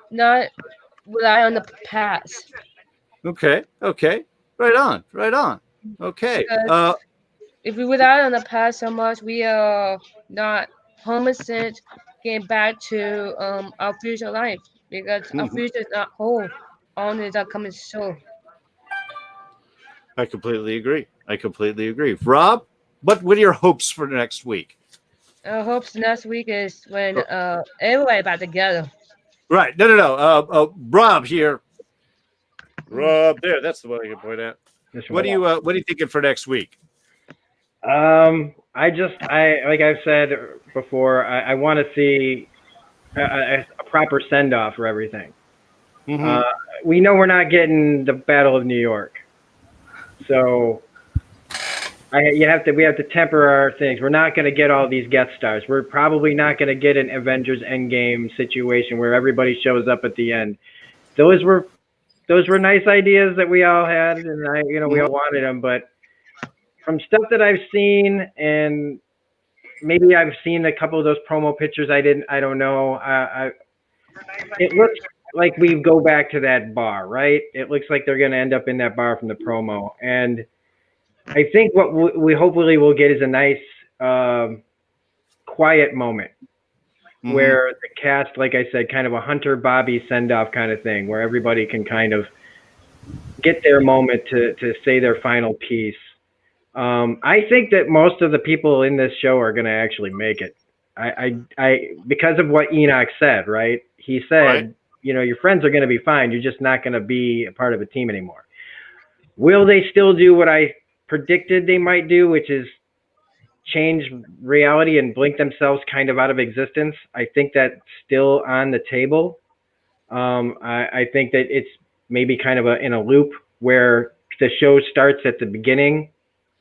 not rely on the past. Okay. Right on. Okay. If we rely on the past so much, we are not 100% getting back to our future life because our future is not whole. Only the coming show. I completely agree. Rob, what are your hopes for next week? Our hopes next week is when everybody back together. Right. No. Rob here. Rob there. That's the one I can point at. What are you thinking for next week? I like I've said before, I want to see a proper send off for everything. We know we're not getting the Battle of New York, so we have to temper our things. We're not going to get all these guest stars. We're probably not going to get an Avengers Endgame situation where everybody shows up at the end. Those were nice ideas that we all had, and we all wanted them. But from stuff that I've seen, and maybe I've seen a couple of those promo pictures, I don't know. It looks like we go back to that bar, right? It looks like they're going to end up in that bar from the promo, and I think what we hopefully will get is a nice, quiet moment where the cast, like I said, kind of a Hunter Bobby send-off kind of thing, where everybody can kind of get their moment to say their final piece. I think that most of the people in this show are going to actually make it. I because of what Enoch said, right? He said, Right. you know, your friends are going to be fine. You're just not going to be a part of a team anymore. Will they still do what I predicted they might do, which is change reality and blink themselves kind of out of existence? I think that's still on the table. I think that it's maybe kind of in a loop where the show starts at the beginning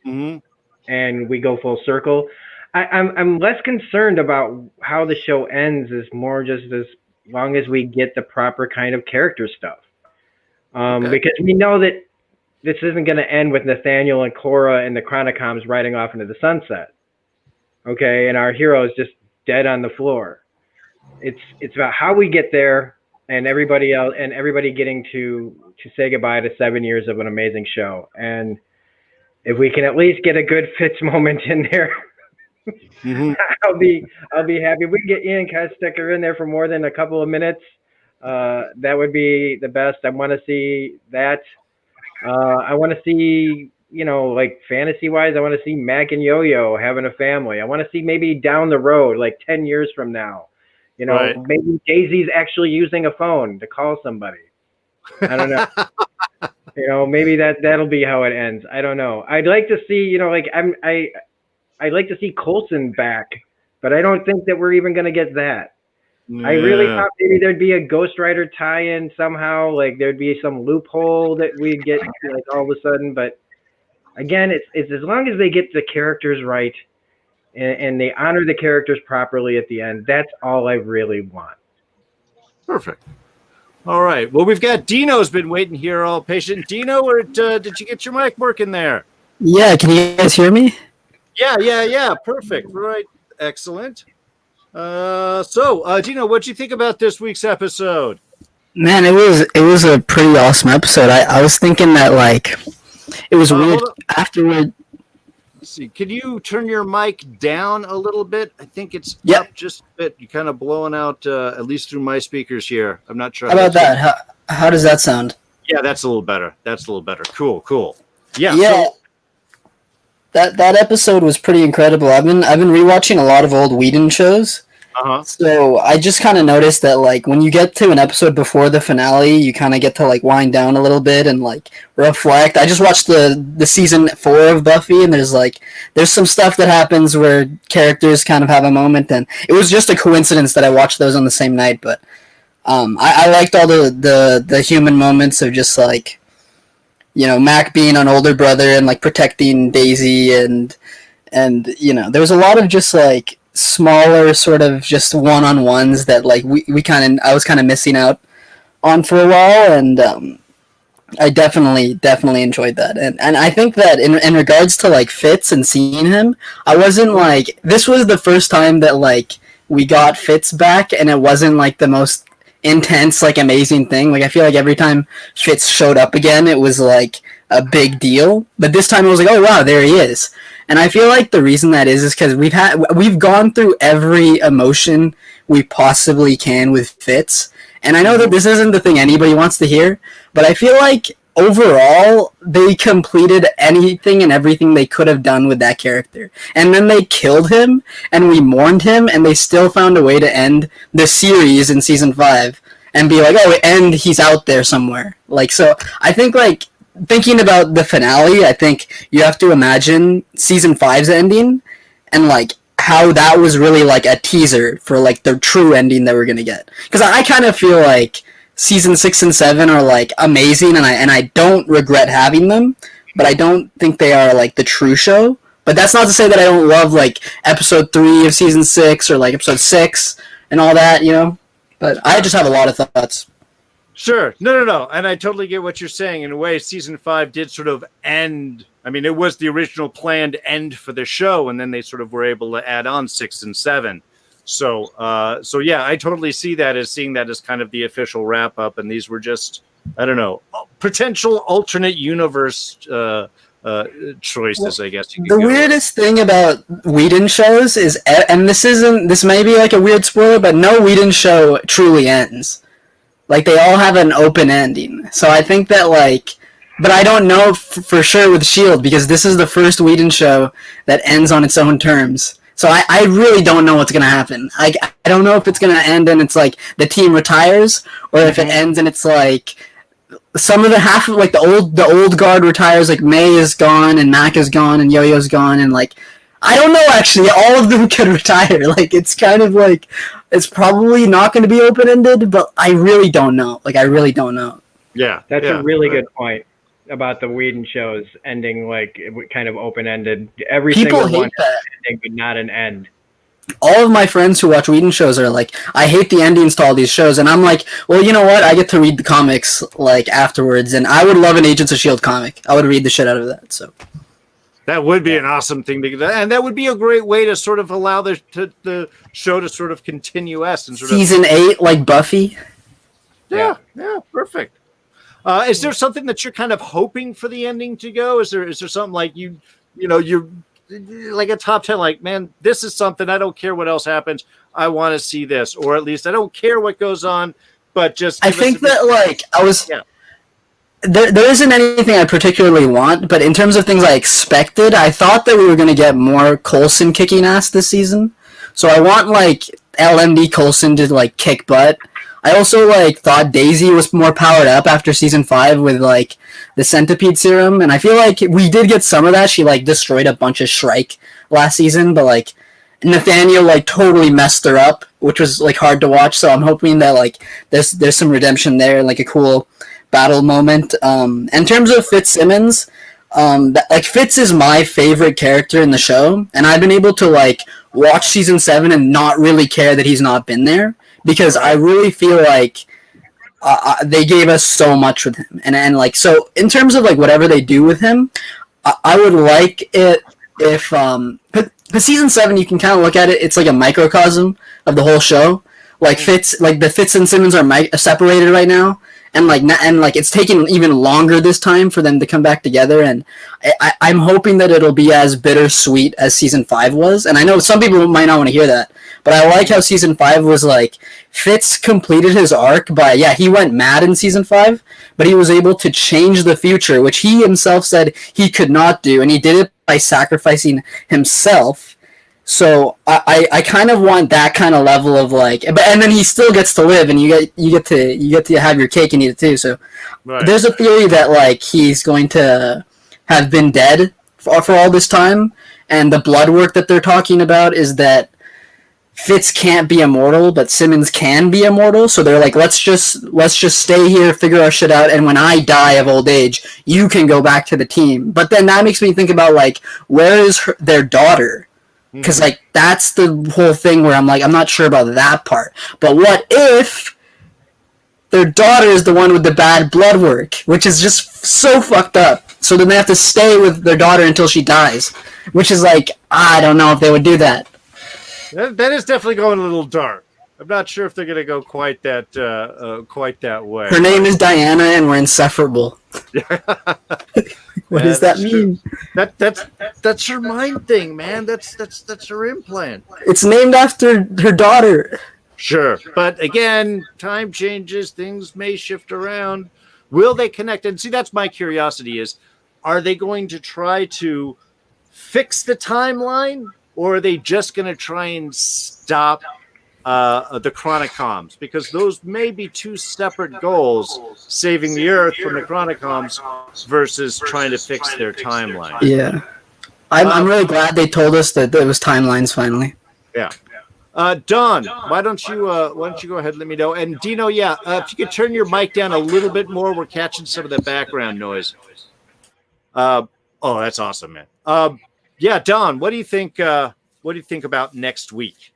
and we go full circle. I'm less concerned about how the show ends, is more just as long as we get the proper kind of character stuff. Because we know that this isn't going to end with Nathaniel and Cora and the Chronicoms riding off into the sunset. Okay, and our hero is just dead on the floor. It's about how we get there, and everybody else and everybody getting to say goodbye to 7 years of an amazing show. And if we can at least get a good Fitz moment in there, I'll be happy. If we can get Ian Kestecker in there for more than a couple of minutes, that would be the best. I want to see that. I want to see, you know, like fantasy wise, I want to see Mac and Yo-Yo having a family. I want to see maybe down the road, like 10 years from now, you know, maybe Daisy's actually using a phone to call somebody. I don't know. You know, maybe that'll be how it ends. I don't know. I'd like to see, you know, like I'd like to see Coulson back, but I don't think that we're even going to get that. I really thought maybe there'd be a Ghost Rider tie-in somehow, like there'd be some loophole that we'd get like all of a sudden. But again, it's as long as they get the characters right and they honor the characters properly at the end, that's all I really want. Perfect. All right. Well, we've got Dino's been waiting here all patient. Dino, or did you get your mic working there? Yeah, can you guys hear me? Yeah. Perfect. Right. Excellent. So, Dino, what'd you think about this week's episode? Man, it was a pretty awesome episode. I was thinking that, like, it was weird afterward. Let's see. Can you turn your mic down a little bit? I think it's up just a bit. You're kind of blowing out, at least through my speakers here. I'm not sure. How about that? How does that sound? Yeah, that's a little better. Cool. Yeah. So, that episode was pretty incredible. I've been rewatching a lot of old Whedon shows. So I just kind of noticed that, like, when you get to an episode before the finale, you kind of get to, like, wind down a little bit and, like, reflect. I just watched the season 4 of Buffy, and there's some stuff that happens where characters kind of have a moment, and it was just a coincidence that I watched those on the same night. But I liked all the human moments of just, like, you know, Mac being an older brother and, like, protecting Daisy, and you know, there was a lot of just, like, smaller sort of just one-on-ones that, like, I was kind of missing out on for a while, and I definitely enjoyed that. And I think that in regards to, like, Fitz and seeing him, I wasn't, like, this was the first time that, like, we got Fitz back, and it wasn't, like, the most intense, like, amazing thing. Like, I feel like every time Fitz showed up again, it was, like, a big deal. But this time it was like, oh wow, there he is. And I feel like the reason that is because we've gone through every emotion we possibly can with Fitz. And I know that this isn't the thing anybody wants to hear, but I feel like overall they completed anything and everything they could have done with that character. And then they killed him, and we mourned him, and they still found a way to end the series in season 5 and be like, oh, and he's out there somewhere. Like, so I think, like, thinking about the finale, I think you have to imagine season 5's ending and, like, how that was really, like, a teaser for, like, the true ending that we're gonna get. Because I kind of feel like season 6 and 7 are, like, amazing, and I don't regret having them, but I don't think they are, like, the true show. But that's not to say that I don't love, like, episode 3 of season 6 or, like, episode 6 and all that, you know? But I just have a lot of thoughts. Sure. No. And I totally get what you're saying. In a way, season 5 did sort of end. I mean, it was the original planned end for the show, and then they sort of were able to add on 6 and 7. So yeah, I totally see that as seeing that as kind of the official wrap up. And these were just, I don't know, potential alternate universe choices, I guess. The weirdest thing about Whedon shows is, and this may be like a weird spoiler, but no Whedon show truly ends. Like, they all have an open ending. So I think that, like, but I don't know for sure with S.H.I.E.L.D. because this is the first Whedon show that ends on its own terms. So I really don't know what's going to happen. I don't know if it's going to end and it's like the team retires, or if it ends and it's like some of the half of like the old guard retires, like May is gone and Mac is gone and Yo-Yo's gone, and like I don't know, actually all of them could retire. Like, it's kind of like it's probably not going to be open-ended, but I really don't know. Like, I really don't know. Yeah, that's a really good point about the Whedon shows ending like kind of open-ended. Every People single hate one that. ending, but not an end. All of my friends who watch Whedon shows are like, I hate the endings to all these shows, and I'm like, well, you know what? I get to read the comics like afterwards, and I would love an Agents of S.H.I.E.L.D. comic. I would read the shit out of that. So that would be an awesome thing to get, and that would be a great way to sort of allow the show to sort of continue and sort Season 8, like Buffy. Yeah, perfect. Is there something that you're kind of hoping for the ending to go? Is there something like you're like a top 10, like, man, this is something, I don't care what else happens, I want to see this, or at least I don't care what goes on, but just I think that like there isn't anything I particularly want, but in terms of things I expected, I thought that we were going to get more Coulson kicking ass this season. So I want like LMD Coulson to like kick butt. I also like thought Daisy was more powered up after season 5 with like the centipede serum, and I feel like we did get some of that. She like destroyed a bunch of Shrike last season, but like Nathaniel like totally messed her up, which was like hard to watch. So I'm hoping that like there's some redemption there, like a cool battle moment. In terms of Fitzsimmons, like Fitz is my favorite character in the show, and I've been able to like watch season 7 and not really care that he's not been there, because I really feel like they gave us so much with him, and like, so in terms of like whatever they do with him, I would like it if the season 7, you can kind of look at it, it's like a microcosm of the whole show. Like the Fitz and Simmons are separated right now, and like it's taken even longer this time for them to come back together, and I'm hoping that it'll be as bittersweet as season 5 was. And I know some people might not want to hear that, but I like how season 5 was like, Fitz completed his arc by, he went mad in season 5, but he was able to change the future, which he himself said he could not do, and he did it by sacrificing himself. So I kind of want that kind of level of like, and then he still gets to live, and you get to have your cake and eat it too. So there's a theory that like he's going to have been dead for all this time, and the blood work that they're talking about is that Fitz can't be immortal, but Simmons can be immortal. So they're like, let's just stay here, figure our shit out, and when I die of old age, you can go back to the team. But then that makes me think about like, where is their daughter? Because like that's the whole thing where I'm like, I'm not sure about that part. But what if their daughter is the one with the bad blood work, which is just so fucked up? So then they have to stay with their daughter until she dies, which is like, I don't know if they would do that. That is definitely going a little dark. I'm not sure if they're going to go quite that way. Her name is Diana, and we're insufferable. What does that mean? That's her mind thing, man. That's her implant. It's named after her daughter. Sure, but again, time changes. Things may shift around. Will they connect? And see, that's my curiosity: is are they going to try to fix the timeline, or are they just going to try and stop the Chronicoms? Because those may be two separate goals, saving the Earth from the Chronicoms versus trying to fix their timeline. Yeah. I'm really glad they told us that there was timelines finally. Yeah. Don, why don't you go ahead and let me know? And Dino, if you could turn your mic down a little bit more, we're catching some of the background noise. That's awesome, man. Don, what do you think? What do you think about next week?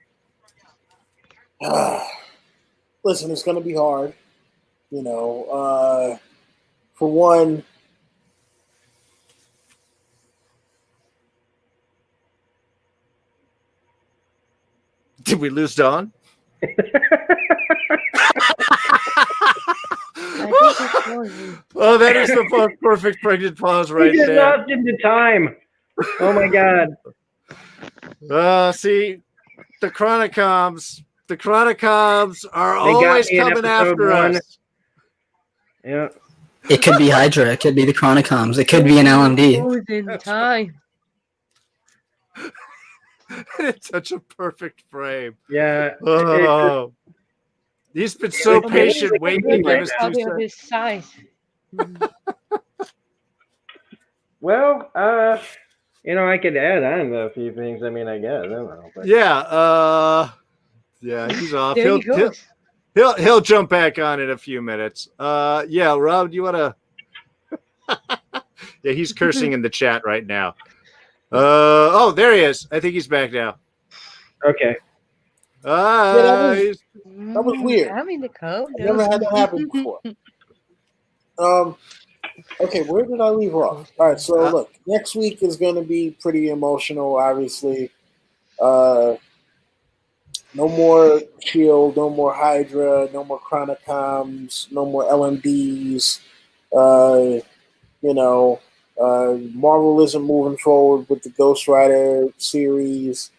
Listen, it's going to be hard. For one, did we lose Don? I think he's frozen. Oh, that is the most perfect pregnant pause right We just there. lost into time. Oh my god. See, the Chronicoms are They got always me in coming episode after 1. us. Yeah. It could be Hydra. It could be the Chronicoms. It could be an LMD. Frozen time. It's such a perfect frame. Yeah. Oh, he's been so patient waiting to give us 2 Copy of seconds. his size. Well, I could add on a few things. I mean, I guess. I don't know. But... Yeah, he's off. There he goes. He'll jump back on in a few minutes. Yeah, Rob, do you want to? Yeah, he's cursing in the chat right now. Oh, there he is. I think he's back now. Okay. That was weird. I'm in the code. I never had that happen before. Okay, where did I leave off? All right, so look, next week is going to be pretty emotional, obviously. No more Shield, no more Hydra, no more Chronicoms, no more LMDs. Marvel isn't moving forward with the Ghost Rider series.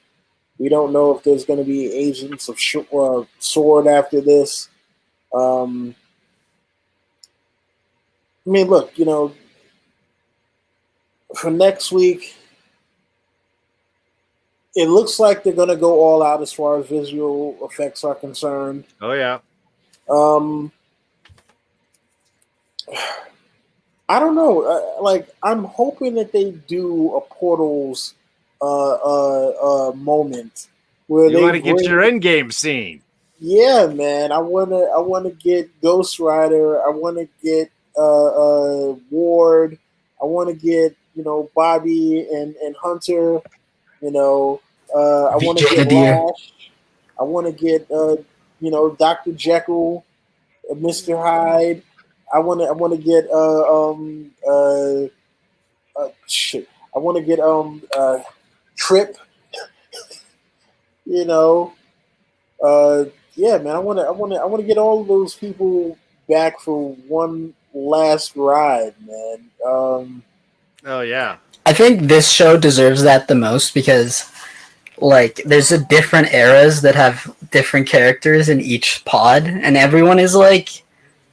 We don't know if there's going to be Agents of Sword after this. I mean, look, for next week, it looks like they're going to go all out as far as visual effects are concerned. Oh, yeah. I don't know. I'm hoping that they do a Portals moment where you want to get your endgame scene. Yeah, man. I wanna get Ghost Rider. I wanna get Ward. I wanna get Bobby and Hunter. I want to get Lash. I want to get Dr. Jekyll, Mr. Hyde. I want to get shit. I want to get Trip. Yeah, man. I want to get all of those people back for one last ride, man. Oh yeah. I think this show deserves that the most because, there's a different eras that have different characters in each pod, and everyone is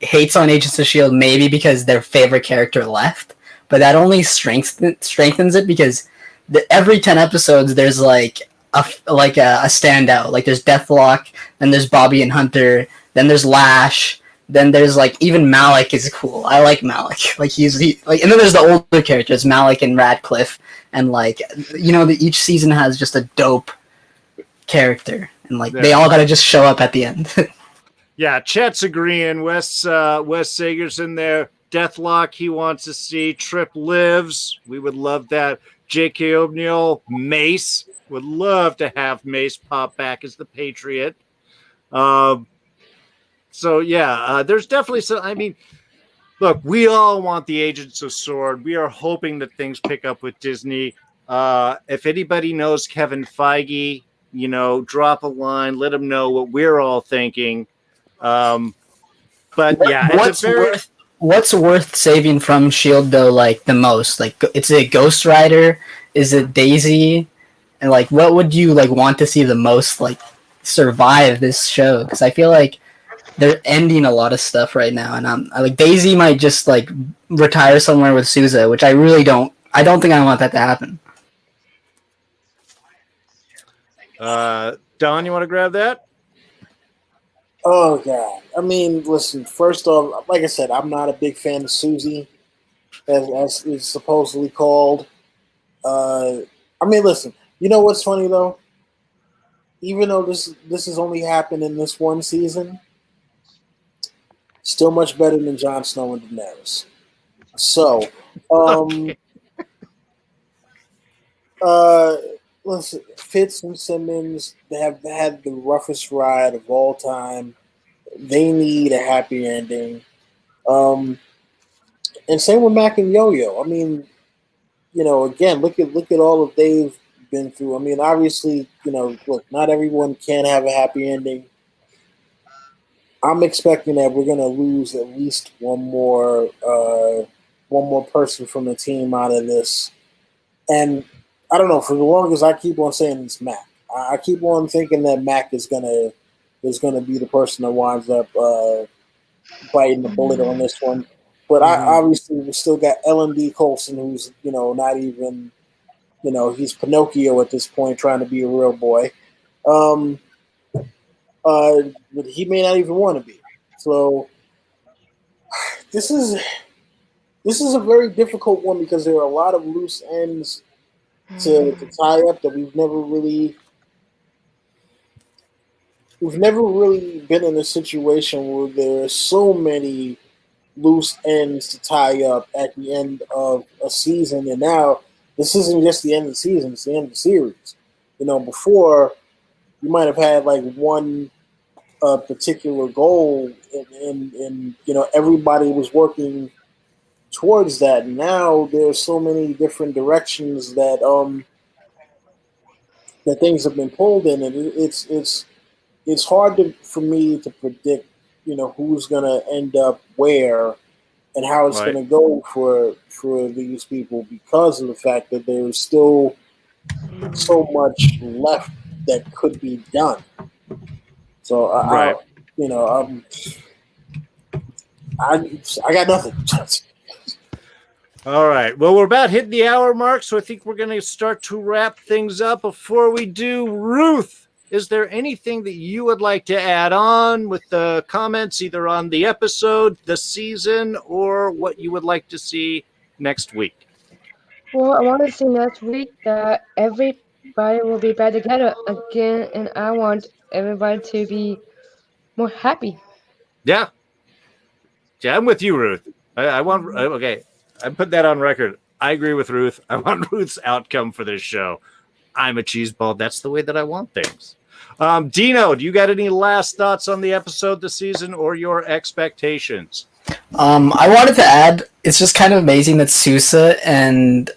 hates on Agents of S.H.I.E.L.D. maybe because their favorite character left, but that only strengthens it because every 10 episodes there's a standout. There's Deathlock, then there's Bobby and Hunter, then there's Lash, then there's even Malik is cool. I like Malik. And then there's the older characters, Malik and Radcliffe, and each season has just a dope character, and they all gotta just show up at the end. Yeah, Chet's agreeing. Wes Sager's in there. Deathlock, he wants to see. Trip lives. We would love that. J.K. O'Neil, Mace. Would love to have Mace pop back as the Patriot. So, yeah, there's definitely some. I mean, look, we all want the Agents of S.H.I.E.L.D. We are hoping that things pick up with Disney. If anybody knows Kevin Feige, drop a line. Let him know what we're all thinking. But yeah, what's worth saving from S.H.I.E.L.D. though? The most, it's a Ghost Rider. Is it Daisy? And what would you want to see the most survive this show? Because I feel they're ending a lot of stuff right now, and Daisy might just retire somewhere with Sousa, which I really don't. I don't think I want that to happen. Don, you want to grab that? Oh God! I mean, listen. First off, like I said, I'm not a big fan of Susie, as is supposedly called. I mean, listen. You know what's funny though? Even though this has only happened in this one season, still much better than Jon Snow and Daenerys. So, listen, Fitz and Simmons, they have had the roughest ride of all time. They need a happy ending. And same with Mac and Yo-Yo. I mean, again, look at all that they've been through. I mean, obviously, look, not everyone can have a happy ending. I'm expecting that we're gonna lose at least one more person from the team out of this. And I don't know. For the longest, I keep on saying it's Mac. I keep on thinking that Mac is gonna be the person that winds up biting the bullet on this one. But I obviously we still got Ellen Colson, who's not even he's Pinocchio at this point, trying to be a real boy. But he may not even want to be. So this is a very difficult one because there are a lot of loose ends to tie up that we've never really been in a situation where there are so many loose ends to tie up at the end of a season. And now this isn't just the end of the season, it's the end of the series. Before you might have had like one particular goal and everybody was working towards that. Now there's so many different directions that that things have been pulled in, and it's hard for me to predict who's gonna end up where and how it's Right. gonna go for these people because of the fact that there's still so much left that could be done. So Right. I got nothing. All right. Well, we're about hitting the hour mark, so I think we're going to start to wrap things up. Before we do, Ruth, is there anything that you would like to add on with the comments, either on the episode, the season, or what you would like to see next week? Well, I want to see next week that everybody will be back together again, and I want everybody to be more happy. Yeah. Yeah, I'm with you, Ruth. I want, okay, I put that on record. I agree with Ruth. I want Ruth's outcome for this show. I'm a cheeseball. That's the way that I want things. Dino, do you got any last thoughts on the episode, the season, or your expectations? I wanted to add, it's just kind of amazing that Sousa and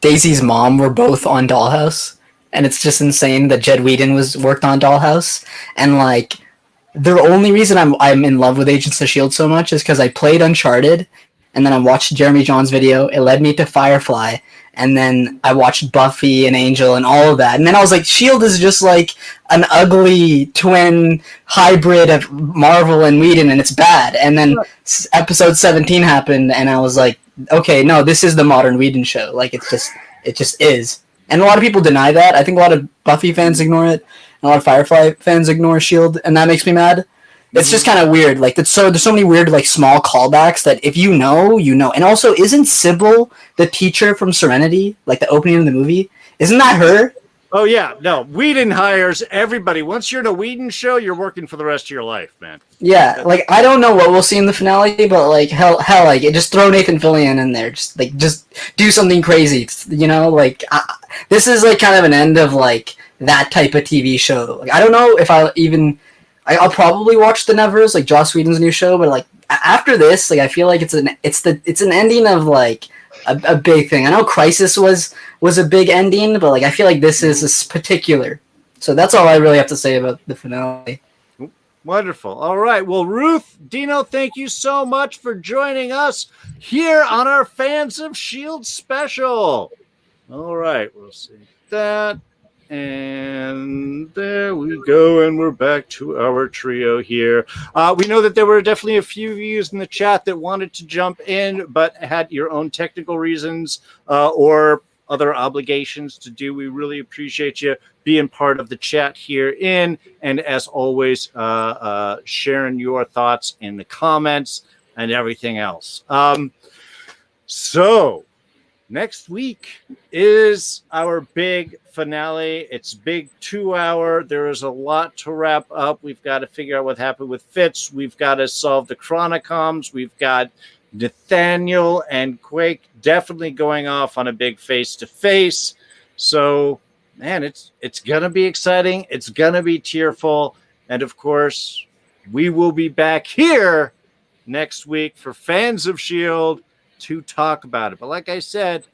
Daisy's mom were both on Dollhouse, and it's just insane that Jed Whedon worked on Dollhouse, and like the only reason I'm in love with Agents of S.H.I.E.L.D. so much is because I played Uncharted, and then I watched Jeremy John's video. It led me to Firefly, and then I watched Buffy and Angel and all of that. And then I was like, S.H.I.E.L.D. is just like an ugly twin hybrid of Marvel and Whedon, and it's bad. And then episode 17 happened, and I was like, okay, no, this is the modern Whedon show. Like, it just is. And a lot of people deny that. I think a lot of Buffy fans ignore it. A lot of Firefly fans ignore S.H.I.E.L.D., and that makes me mad. It's just kind of weird. Like, there's so many weird, like, small callbacks that if you know, you know. And also, isn't Sybil the teacher from Serenity? Like, the opening of the movie? Isn't that her? Oh, yeah. No, Whedon hires everybody. Once you're in a Whedon show, you're working for the rest of your life, man. Yeah, like, I don't know what we'll see in the finale, but, like, hell, like, just throw Nathan Fillion in there. Just do something crazy, you know? Like, this is, like, kind of an end of, like, that type of TV show. Like, I don't know if I'll probably watch The Nevers, like Joss Whedon's new show, but like after this, like I feel like it's an ending of like a big thing. I know Crisis was a big ending, but like I feel like this is particular. So that's all I really have to say about the finale. Wonderful. All right. Well, Ruth, Dino, thank you so much for joining us here on our Fans of S.H.I.E.L.D. special. All right. We'll see that. And there we go, and we're back to our trio here. We know that there were definitely a few views in the chat that wanted to jump in, but had your own technical reasons or other obligations to do. We really appreciate you being part of the chat here and as always, sharing your thoughts in the comments and everything else. So next week is our big finale. It's big 2 hour. There is a lot to wrap up. We've got to figure out what happened with Fitz. We've got to solve the Chronicoms. We've got Nathaniel and Quake definitely going off on a big face-to-face. So, man, it's going to be exciting. It's going to be tearful. And, of course, we will be back here next week for Fans of S.H.I.E.L.D. to talk about it. But like I said,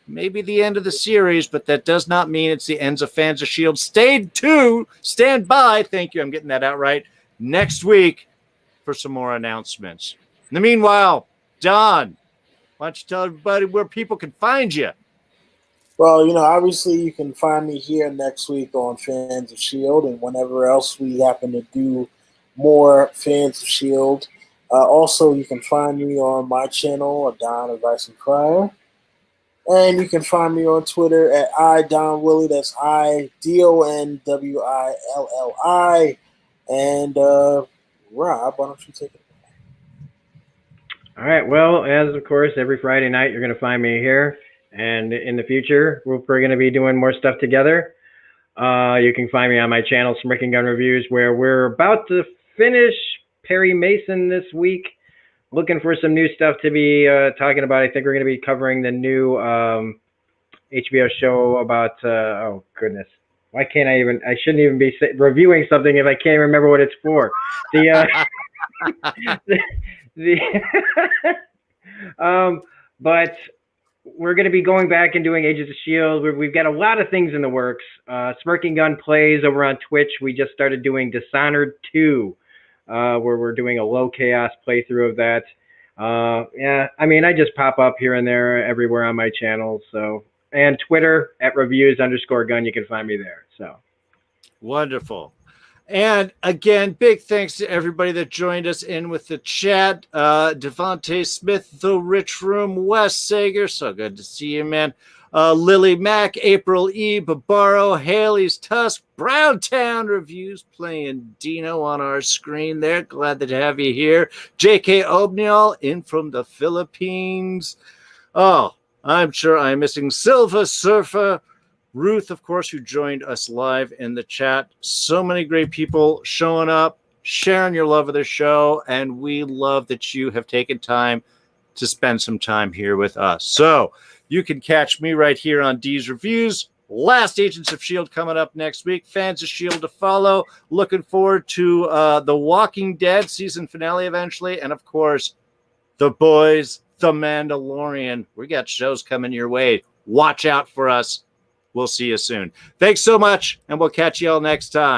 maybe the end of the series, but that does not mean it's the ends of Fans of S.H.I.E.L.D. Stand by. Thank you. I'm getting that out right. next week for some more announcements. In the meanwhile, Don, why don't you tell everybody where people can find you? Well, obviously you can find me here next week on Fans of S.H.I.E.L.D. and whenever else we happen to do more Fans of S.H.I.E.L.D. Also, you can find me on my channel, Don Advice and Crier. And you can find me on Twitter at iDonWillie. That's IDonWillie. And Rob, why don't you take it? All right. Well, as of course, every Friday night you're going to find me here. And in the future, we're going to be doing more stuff together. You can find me on my channel, Smirking Gun Reviews, where we're about to finish Perry Mason this week. Looking for some new stuff to be talking about. I think we're going to be covering the new HBO show about, oh, goodness. Why can't I even, I shouldn't even be reviewing something if I can't remember what it's for. But we're going to be going back and doing Agents of S.H.I.E.L.D. We've got a lot of things in the works. Smirking Gun Plays over on Twitch. We just started doing Dishonored 2, where we're doing a low chaos playthrough of that. Yeah, I mean, I just pop up here and there everywhere on my channel. So, and Twitter at @reviews_gun. You can find me there. So wonderful. And again, big thanks to everybody that joined us in with the chat. Devontae Smith, The Rich Room, Wes Sager, so good to see you, man. Lily Mack, April E, Babaro, Haley's Tusk, Browntown Reviews playing Dino on our screen there. Glad to have you here. J.K. Obniel in from the Philippines. Oh, I'm sure I'm missing Silva Surfer. Ruth, of course, who joined us live in the chat. So many great people showing up, sharing your love of the show, and we love that you have taken time to spend some time here with us. So you can catch me right here on D's Reviews. Last Agents of S.H.I.E.L.D. coming up next week. Fans of S.H.I.E.L.D. to follow. Looking forward to The Walking Dead season finale eventually. And, of course, The Boys, The Mandalorian. We got shows coming your way. Watch out for us. We'll see you soon. Thanks so much, and we'll catch you all next time.